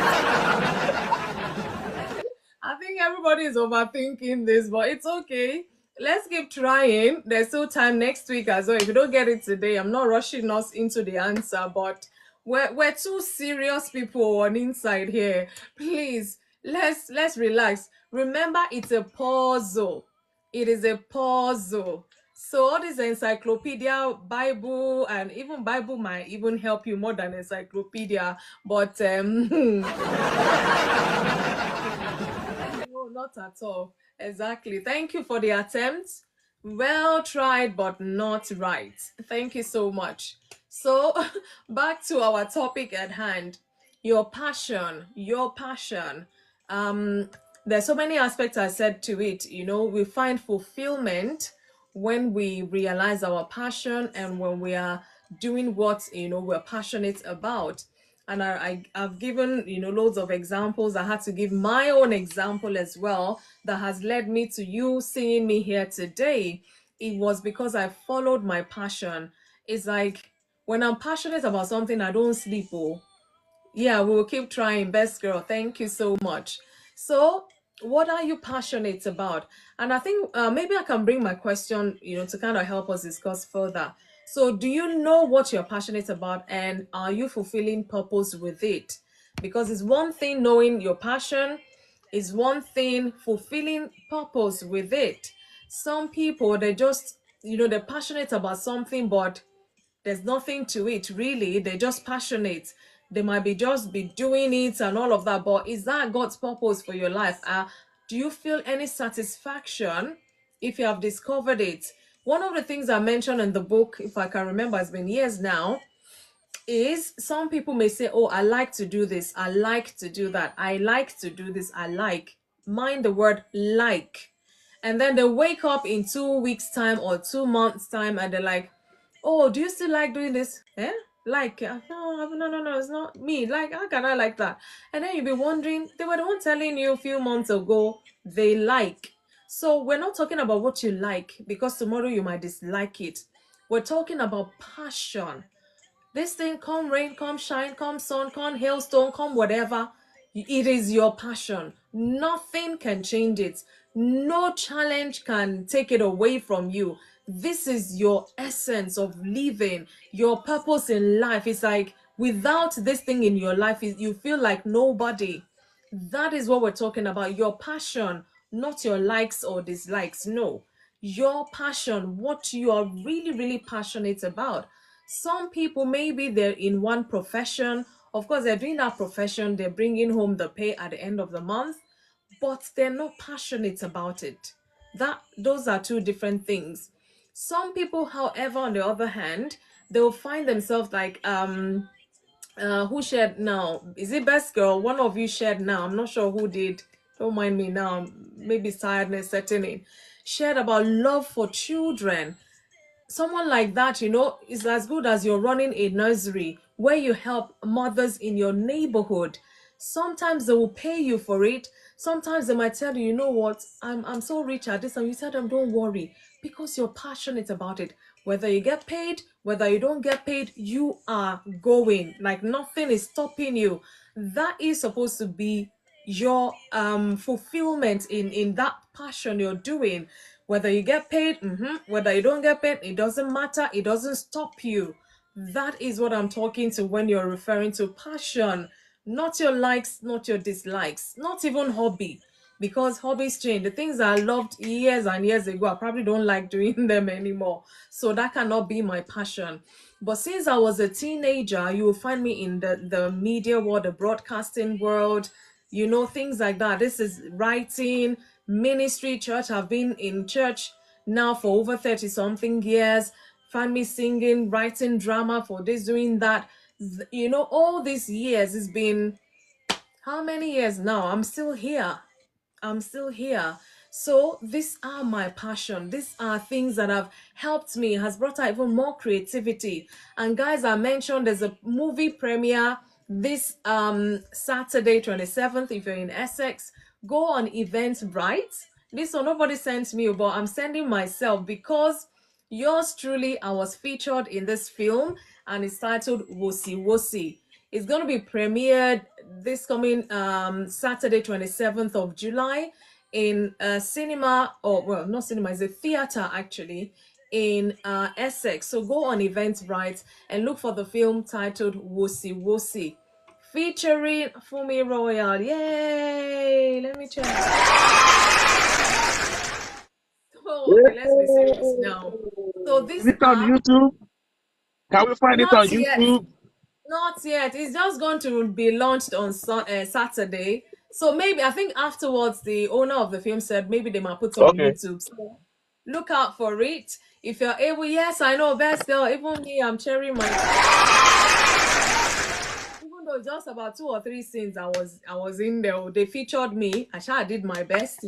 I think everybody is overthinking this, but it's okay. Let's keep trying. There's still time next week as well. If you don't get it today, I'm not rushing us into the answer, but we're two serious people on inside here. Please, let's relax. Remember, it's a puzzle. It is a puzzle. So all this encyclopedia, Bible, and even Bible might even help you more than encyclopedia. But no, not at all. Exactly. Thank you for the attempt. Well tried, but not right. Thank you so much. So, back to our topic at hand. Your passion, your passion. Um, there's so many aspects I said to it. You know, we find fulfillment when we realize our passion and when we are doing what we're passionate about. And I've given loads of examples. I had to give my own example as well that has led me to you seeing me here today. It was because I followed my passion. It's like when I'm passionate about something, I don't sleep. Oh, yeah, we will keep trying. Best girl, thank you so much. So, what are you passionate about? And I think maybe I can bring my question, to kind of help us discuss further. So, do you know what you're passionate about, and are you fulfilling purpose with it? Because it's one thing knowing your passion, is one thing fulfilling purpose with it. Some people, they just, they're passionate about something, but there's nothing to it really. They're just passionate. They might be just be doing it and all of that, but is that God's purpose for your life? Do you feel any satisfaction if you have discovered it? One of the things I mentioned in the book, if I can remember, it's been years now, is some people may say, oh, I like to do this, I like to do that, I like to do this, I like. Mind the word like. And then they wake up in 2 weeks time or 2 months time and they're like, oh, do you still like doing this? Eh? Like, no, no, no, no, it's not me. Like, how can I like that? And then you'll be wondering, they were the one telling you a few months ago they like. So we're not talking about what you like, because tomorrow you might dislike it. We're talking about passion. This thing, come rain, come shine, come sun, come hailstone, come whatever, it is your passion. Nothing can change it. No challenge can take it away from you. This is your essence of living, your purpose in life. It's like without this thing in your life, you feel like nobody. That is what we're talking about. Your passion, not your likes or dislikes. No, your passion, what you are really, really passionate about. Some people, maybe they're in one profession. Of course, they're doing that profession, they're bringing home the pay at the end of the month, but they're not passionate about it. Those are two different things. Some people, however, on the other hand, they'll find themselves like who shared now? Is it best girl? One of you shared now. I'm not sure who did. Don't mind me now. Maybe tiredness setting in. Shared about love for children. Someone like that, is as good as you're running a nursery where you help mothers in your neighborhood. Sometimes they will pay you for it. Sometimes they might tell you, you know what, I'm so rich at this, and you tell them, don't worry, because you're passionate about it. Whether you get paid, whether you don't get paid, you are going. Like nothing is stopping you. That is supposed to be your fulfillment in that passion you're doing. Whether you get paid, whether you don't get paid, it doesn't matter. It doesn't stop you. That is what I'm talking to when you're referring to passion. Not your likes, not your dislikes, not even hobby. Because hobbies change. The things I loved years and years ago, I probably don't like doing them anymore. So that cannot be my passion. But since I was a teenager, you will find me in the media world, the broadcasting world, things like that. This is writing, ministry, church. I've been in church now for over 30 something years. Find me singing, writing drama for this, doing that. All these years, it's been how many years now? I'm still here. I'm still here. So these are my passion. These are things that have helped me, has brought out even more creativity. And guys, I mentioned there's a movie premiere this Saturday 27th. If you're in Essex, go on Eventbrite. This one nobody sent me, but I'm sending myself because yours truly, I was featured in this film, and it's titled Wosi Wosi. It's going to be premiered this coming Saturday, 27th of July in a cinema, or well, not cinema, it's a theater actually, in Essex. So go on Eventbrite and look for the film titled Wosi Wosi, featuring FunmiRoyal. Yay! Let me check. Oh, okay, let's be serious now. So Is these it on are YouTube? Can we find it not on yet. YouTube? Not yet. It's just going to be launched on Saturday. So maybe I think afterwards the owner of the film said maybe they might put on Okay. YouTube. So look out for it. If you're able, yes, I know, best girl. Even me, I'm sharing my. Even though just about 2 or 3 scenes I was in there, they featured me. I sure did my best.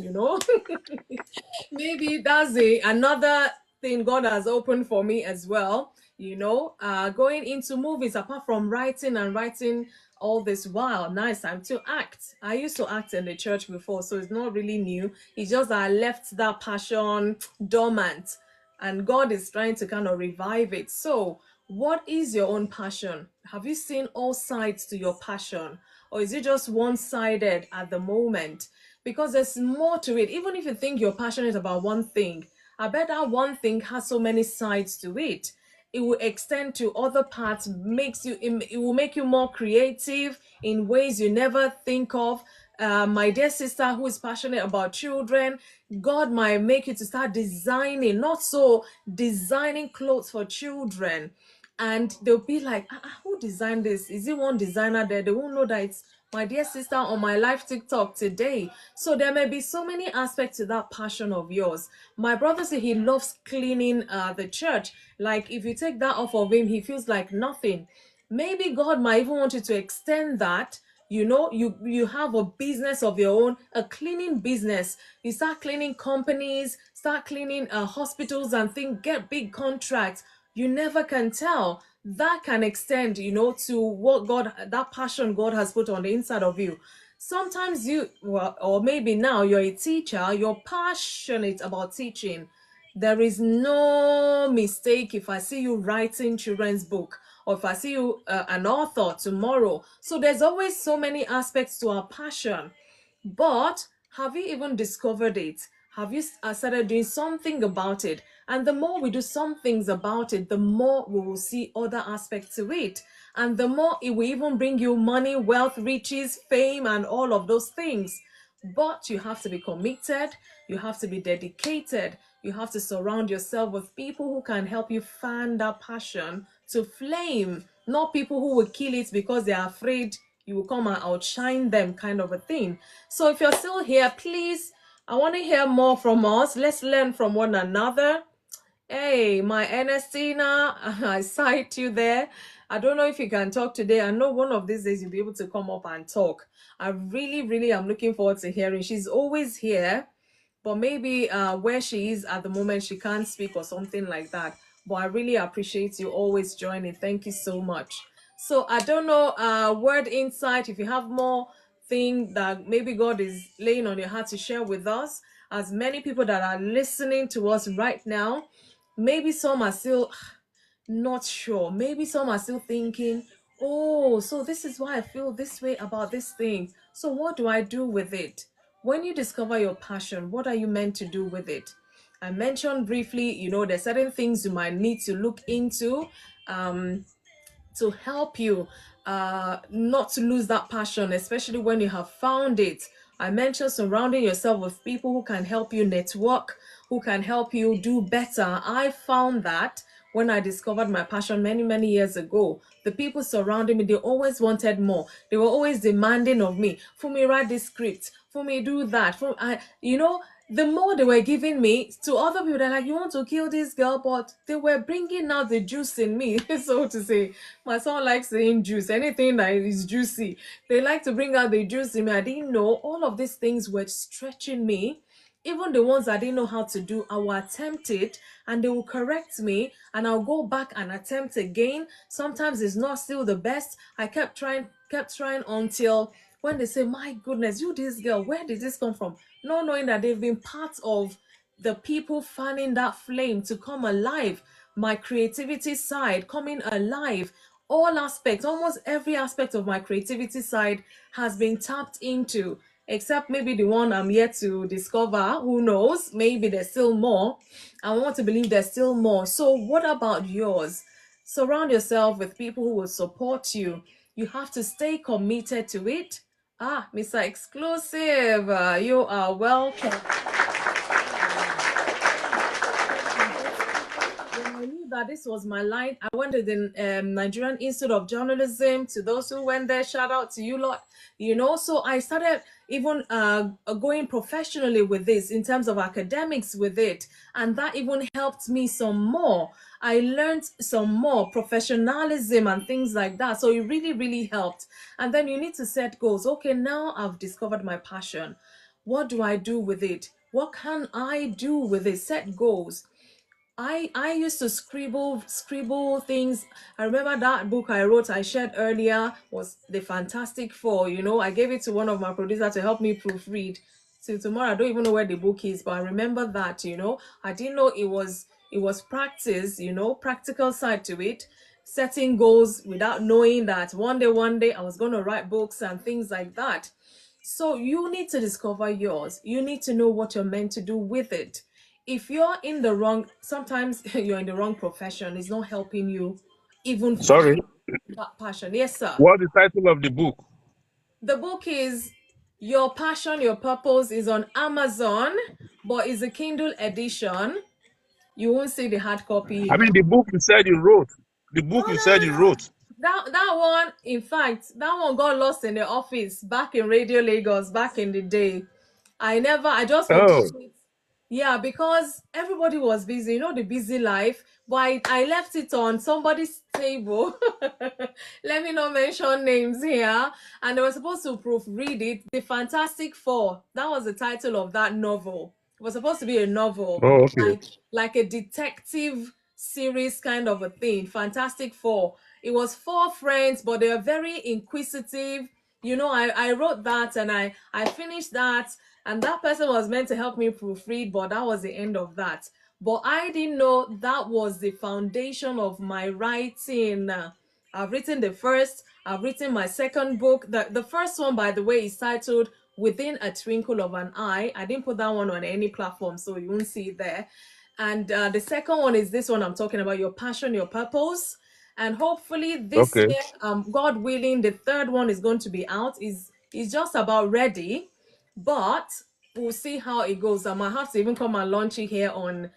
Maybe that's another thing God has opened for me as well. Going into movies apart from writing all this while. Now it's time to act. I used to act in the church before, so it's not really new. It's just that I left that passion dormant, and God is trying to kind of revive it. So, what is your own passion? Have you seen all sides to your passion, or is it just one-sided at the moment? Because there's more to it. Even if you think you're passionate about one thing, I bet that one thing has so many sides to it. It will extend to other parts, it will make you more creative in ways you never think of. My dear sister who is passionate about children, God might make you to start designing, not so designing clothes for children. And they'll be like, who designed this? Is it one designer there? They won't know that it's my dear sister on my live TikTok today. So there may be so many aspects to that passion of yours. My brother said he loves cleaning the church. Like if you take that off of him, he feels like nothing. Maybe God might even want you to extend that. You have a business of your own, a cleaning business. You start cleaning companies, start cleaning hospitals and get big contracts. You never can tell. That can extend, to what that passion God has put on the inside of you. Sometimes or maybe now you're a teacher, you're passionate about teaching. There is no mistake if I see you writing children's book, or if I see you an author tomorrow. So there's always so many aspects to our passion. But have you even discovered it? Have you started doing something about it? And the more we do some things about it, the more we will see other aspects to it. And the more it will even bring you money, wealth, riches, fame, and all of those things. But you have to be committed, you have to be dedicated, you have to surround yourself with people who can help you fan that passion to flame, not people who will kill it because they are afraid you will come and outshine them, kind of a thing. So if you're still here, please, I want to hear more from us. Let's learn from one another. Hey, my Ernestina, I sight you there. I don't know if you can talk today. I know one of these days you'll be able to come up and talk. I really, really am looking forward to hearing. She's always here, but maybe where she is at the moment, she can't speak or something like that. But I really appreciate you always joining. Thank you so much. So I don't know, word insight, if you have more thing that maybe God is laying on your heart to share with us, as many people that are listening to us right now, maybe some are still not sure. Maybe some are still thinking, oh, so this is why I feel this way about this thing. So what do I do with it? When you discover your passion, what are you meant to do with it? I mentioned briefly, there's certain things you might need to look into. To help you not to lose that passion, especially when you have found it. I mentioned surrounding yourself with people who can help you network, who can help you do better. I found that when I discovered my passion many, many years ago, the people surrounding me, they always wanted more. They were always demanding of me, for me, write this script, for me, do that. The more they were giving me to other people, they're like, you want to kill this girl, but they were bringing out the juice in me, so to say. My son likes saying juice, anything that is juicy. They like to bring out the juice in me. I didn't know all of these things were stretching me. Even the ones I didn't know how to do, I will attempt it and they will correct me and I'll go back and attempt again. Sometimes it's not still the best. I kept trying until when they say, my goodness, you this girl, where did this come from? Not knowing that they've been part of the people fanning that flame to come alive. My creativity side coming alive. All aspects, almost every aspect of my creativity side has been tapped into, except maybe the one I'm yet to discover. Who knows? Maybe there's still more. I want to believe there's still more. So what about yours? Surround yourself with people who will support you. You have to stay committed to it. Mr. Exclusive, you are welcome. knew that this was my line. I went to the Nigerian Institute of Journalism. To those who went there, shout out to you lot. So I started even going professionally with this in terms of academics with it, and that even helped me some more. I learned some more professionalism and things like that. So it really, really helped. And then you need to set goals. Okay, now I've discovered my passion. What do I do with it? What can I do with it? Set goals. I used to scribble things. I remember that book I shared earlier was The Fantastic Four. I gave it to one of my producers to help me proofread. Till tomorrow, I don't even know where the book is, but I remember that. I didn't know it was practice. Practical side to it, setting goals without knowing that one day I was going to write books and things like that. So you need to discover yours. You need to know what you're meant to do with it. If you're in the wrong, sometimes you're in the wrong profession, it's not helping you even Sorry. find that passion. Yes, sir. What's the title of the book? The book is Your Passion, Your Purpose, is on Amazon, but it's a Kindle edition. You won't see the hard copy. I mean, the book you said you wrote. The book Oh, you no, said no, you no. wrote. That one, in fact, that one got lost in the office back in Radio Lagos back in the day. I just forgot Oh, it. Yeah, because everybody was busy, the busy life. But I left it on somebody's table. Let me not mention names here. And they were supposed to proofread it. The Fantastic Four. That was the title of that novel. It was supposed to be a novel, oh, okay. like a detective series kind of a thing. Fantastic Four. It was four friends, but they were very inquisitive. I wrote that and I finished that, and that person was meant to help me proofread, but that was the end of that. But I didn't know that was the foundation of my writing. I've written the first, I've written my second book. The first one, by the way, is titled Within a Twinkle of an Eye. I didn't put that one on any platform, so you won't see it there. And the second one is this one I'm talking about, Your Passion, Your Purpose. And hopefully this Okay. year, God willing, the third one is going to be out. Is just about ready, but we'll see how it goes. I might have to even come and launch it here on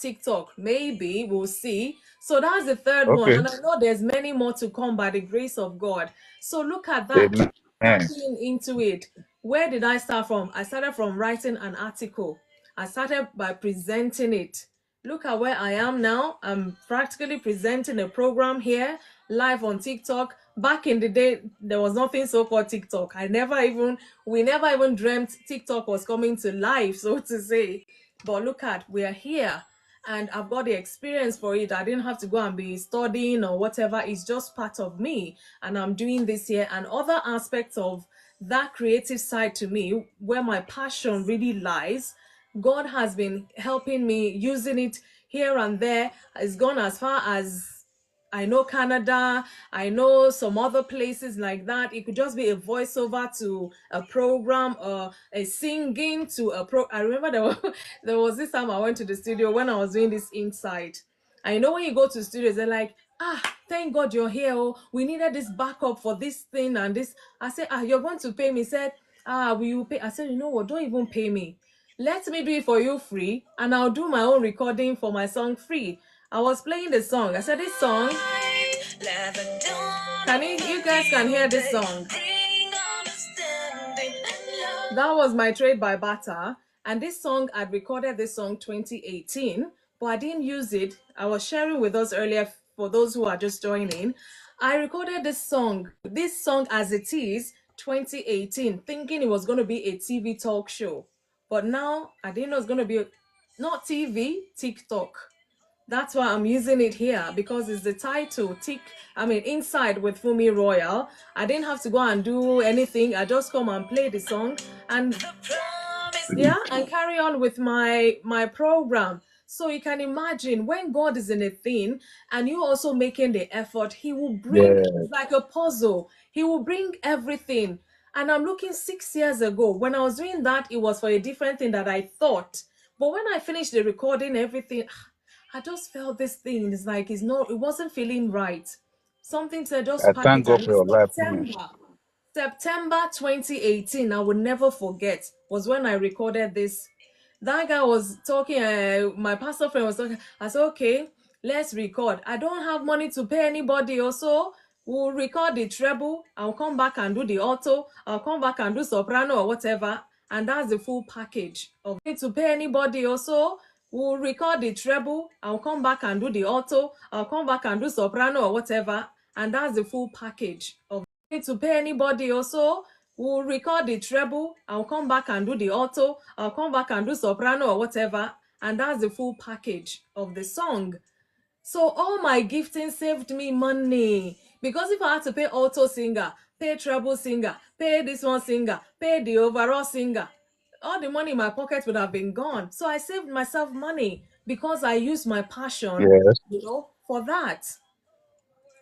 TikTok. Maybe we'll see. So that's the third one, Okay. and I know there's many more to come by the grace of God. So look at that. Keep Amen. tapping into it. Where did I start from? I started from writing an article. I started by presenting it. Look at where I am now. I'm practically presenting a program here live on TikTok. Back in the day, there was nothing so-called TikTok. We never even dreamt TikTok was coming to life, so to say. But look at, we are here and I've got the experience for it. I didn't have to go and be studying or whatever. It's just part of me. And I'm doing this here, and other aspects of that creative side to me, where my passion really lies. God has been helping me using it here and there. It's gone as far as I know Canada, I know some other places like that. It could just be a voiceover to a program, or a singing to a pro. I remember there was this time I went to the studio when I was doing this inside. I know when you go to studios, they're like, thank God you're here. Oh, we needed this backup for this thing and this. I said, you're going to pay me. He said, will you pay? I said, you know what? Don't even pay me. Let me do it for you free, and I'll do my own recording for my song free. I was playing the song. I said, this song, you guys can hear this song. That was my trade by Bata. And this song, I'd recorded this song 2018, but I didn't use it. I was sharing with us earlier for those who are just joining. I recorded this song as it is, 2018, thinking it was going to be a TV talk show. But now I didn't know it's going to be not TV, TikTok. That's why I'm using it here, because it's the title, Inside with FunmiRoyal. I didn't have to go and do anything. I just come and play the song and carry on with my program. So you can imagine, when God is in a thing and you also making the effort, he will bring, Yeah. it's like a puzzle. He will bring everything. And I'm looking 6 years ago, when I was doing that, it was for a different thing that I thought. But when I finished the recording, everything, I just felt this thing. It wasn't feeling right. Something said, just I pack thank it. God And for it's your life, mommy. September 2018, I will never forget, was when I recorded this. That guy was talking, my pastor friend was talking. I said, okay, let's record. I don't have money to pay anybody, also we'll record the treble. I'll come back and do the alto. I'll come back and do soprano or whatever. And that's the full package of it. To pay anybody, also we'll record the treble. I'll come back and do the alto. I'll come back and do soprano or whatever. And that's the full package of it. To pay anybody, also we'll record the treble. I'll come back and do the alto. I'll come back and do soprano or whatever. And that's the full package of the song. So all my gifting saved me money, because if I had to pay alto singer, pay treble singer, pay this one singer, pay the overall singer, all the money in my pocket would have been gone. So I saved myself money because I used my passion, Yes. for that.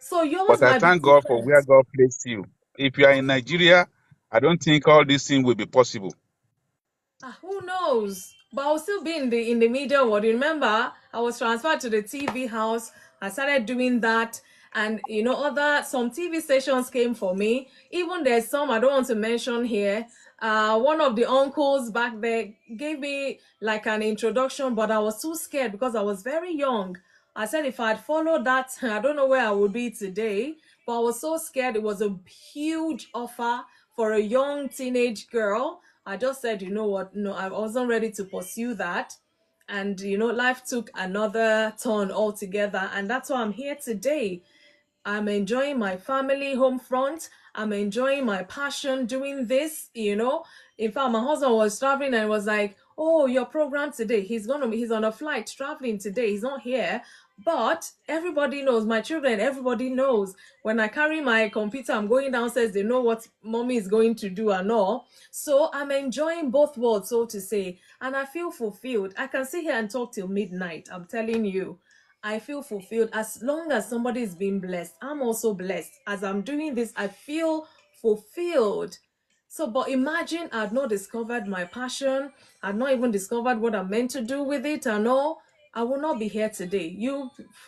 So yours But I might be thank God for different. where God placed you. If you are in Nigeria, I don't think all these things will be possible. Who knows? But I'll still be in the media world. Remember, I was transferred to the TV house. I started doing that, and some TV stations came for me. Even there's some I don't want to mention here. One of the uncles back there gave me like an introduction, but I was too scared because I was very young. I said if I'd followed that, I don't know where I would be today. But I was so scared. It was a huge offer for a young teenage girl. I just said, you know what? No, I wasn't ready to pursue that. And, life took another turn altogether. And that's why I'm here today. I'm enjoying my family home front. I'm enjoying my passion doing this. In fact, my husband was traveling and was like, "Oh, your program today. He's on a flight traveling today. He's not here." But everybody knows, my children, everybody knows when I carry my computer, I'm going downstairs, they know what mommy is going to do and all. So I'm enjoying both worlds, so to say, and I feel fulfilled. I can sit here and talk till midnight. I'm telling you. I feel fulfilled. As long as somebody is being blessed, I'm also blessed. As I'm doing this, I feel fulfilled. So, but imagine I'd not discovered my passion. I'd not even discovered what I'm meant to do with it and all. I will not be here today.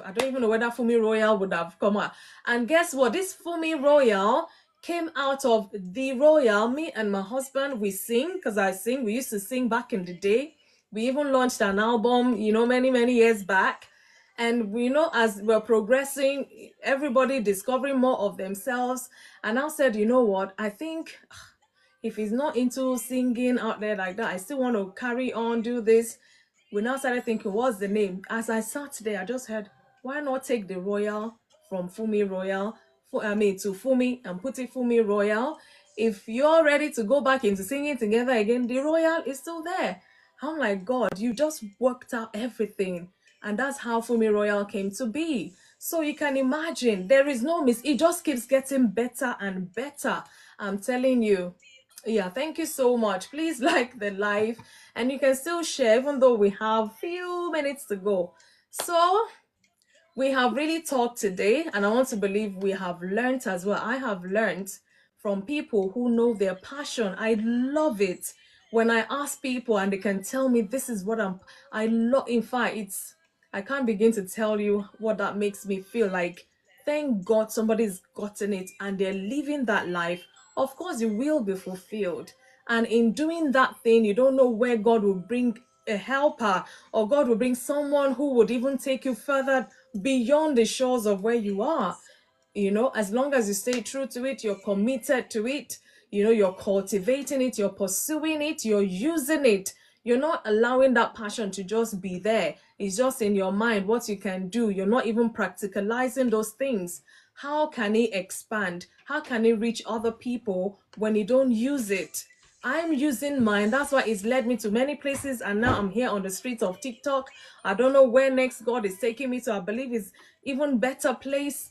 I don't even know whether FunmiRoyal would have come out. And guess what? This FunmiRoyal came out of the Royal. Me and my husband, we sing, because I sing. We used to sing back in the day. We even launched an album, many, many years back. And as we're progressing, everybody discovering more of themselves. And I said, you know what? I think if he's not into singing out there like that, I still want to carry on, do this. We now started thinking, what's the name? As I sat there, I just heard, why not take the Royal from FunmiRoyal, to Fumi, and put it FunmiRoyal? If you're ready to go back into singing together again, the Royal is still there. I'm like, God, you just worked out everything. And that's how FunmiRoyal came to be. So you can imagine, there is no miss. It just keeps getting better and better. I'm telling you. Yeah, thank you so much. Please like the live, and you can still share even though we have few minutes to go. So we have really talked today, and I want to believe we have learned as well. I have learned from people who know their passion. I love it when I ask people and they can tell me this is what I love. In fact, I can't begin to tell you what that makes me feel like. Thank God somebody's gotten it and they're living that life. Of course, you will be fulfilled. And in doing that thing, you don't know where God will bring a helper, or God will bring someone who would even take you further beyond the shores of where you are. As long as you stay true to it, you're committed to it, you're cultivating it, you're pursuing it, you're using it. You're not allowing that passion to just be there. It's just in your mind what you can do. You're not even practicalizing those things. How can it expand? How can it reach other people when you don't use it? I'm using mine. That's why it's led me to many places. And now I'm here on the streets of TikTok. I don't know where next God is taking me to. I believe it's even better place,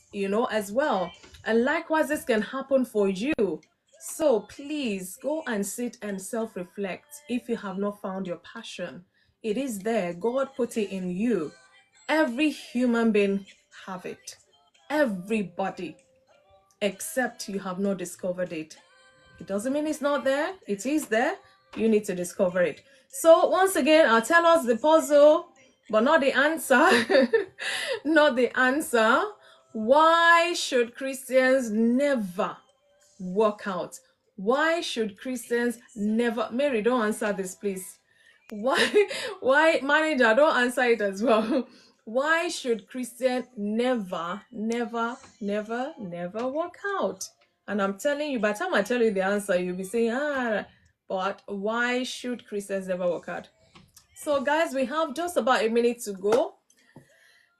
as well. And likewise, this can happen for you. So please go and sit and self-reflect if you have not found your passion. It is there. God put it in you. Every human being have it. Everybody, except you have not discovered it. It doesn't mean it's not there. It is there. You need to discover it. So once again, I'll tell us the puzzle, but not the answer. Not the answer. Why should Christians never work out? Why should Christians never... Mary, don't answer this, please. Why, manager, don't answer it as well. Why should Christian never work out? And I'm telling you, by the time I tell you the answer, you'll be saying, but why should Christians never work out? So guys, we have just about a minute to go.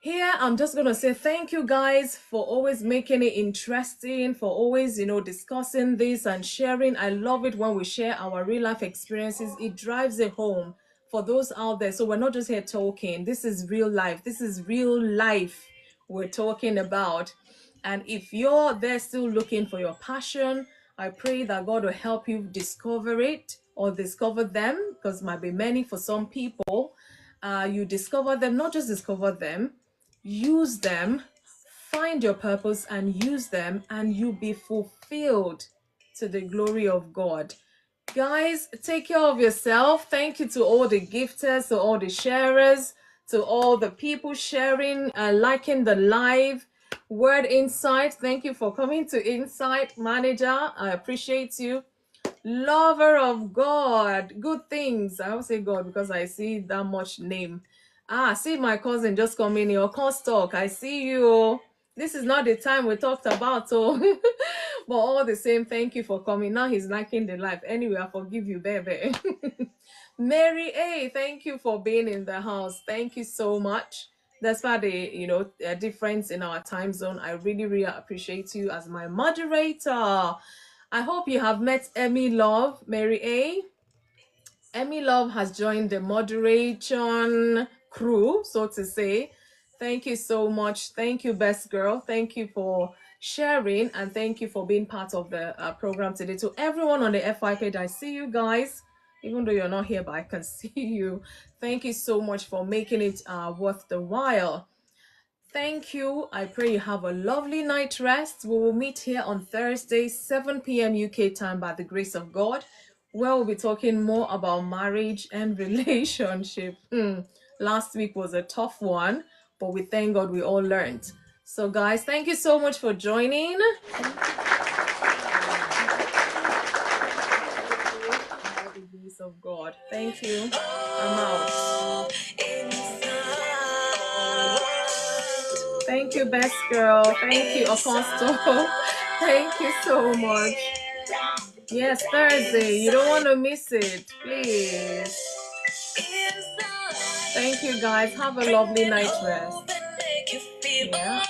Here, I'm just going to say thank you guys for always making it interesting, for always, discussing this and sharing. I love it when we share our real life experiences. It drives it home for those out there. So we're not just here talking. This is real life. This is real life we're talking about. And if you're there still looking for your passion, I pray that God will help you discover it or discover them, because might be many for some people. You discover them, not just discover them, use them, find your purpose and use them, and you be fulfilled to the glory of God. Guys, take care of yourself. Thank you to all the gifters, to all the sharers, to all the people sharing, liking the live. Word Insight, thank you for coming to Insight. Manager, I appreciate you. Lover of God, good things. I will say God because I see that much name. See my cousin just coming in. Your cause talk. I see you. This is not the time we talked about, so but all the same, thank you for coming. Now he's liking the life. Anyway, I forgive you, baby. Mary A, thank you for being in the house. Thank you so much. Despite the difference in our time zone, I really appreciate you as my moderator. I hope you have met Emmy Love, Mary A. Emmy Love has joined the moderation crew, so to say. Thank you so much. Thank you, best girl. Thank you for sharing, and thank you for being part of the program today. To everyone on the FI page, I see you guys. Even though you're not here, but I can see you. Thank you so much for making it worth the while. Thank you. I pray you have a lovely night rest. We will meet here on Thursday, 7 p.m. UK time by the grace of God, where we'll be talking more about marriage and relationship. Last week was a tough one, but we thank God we all learned. So guys, thank you so much for joining. By the grace of God. Thank you. I'm out. Thank you, best girl. Thank you, Apostle. Thank you so much. Yes, Thursday. You don't want to miss it. Please. Thank you, guys. Have a lovely night rest. Yeah.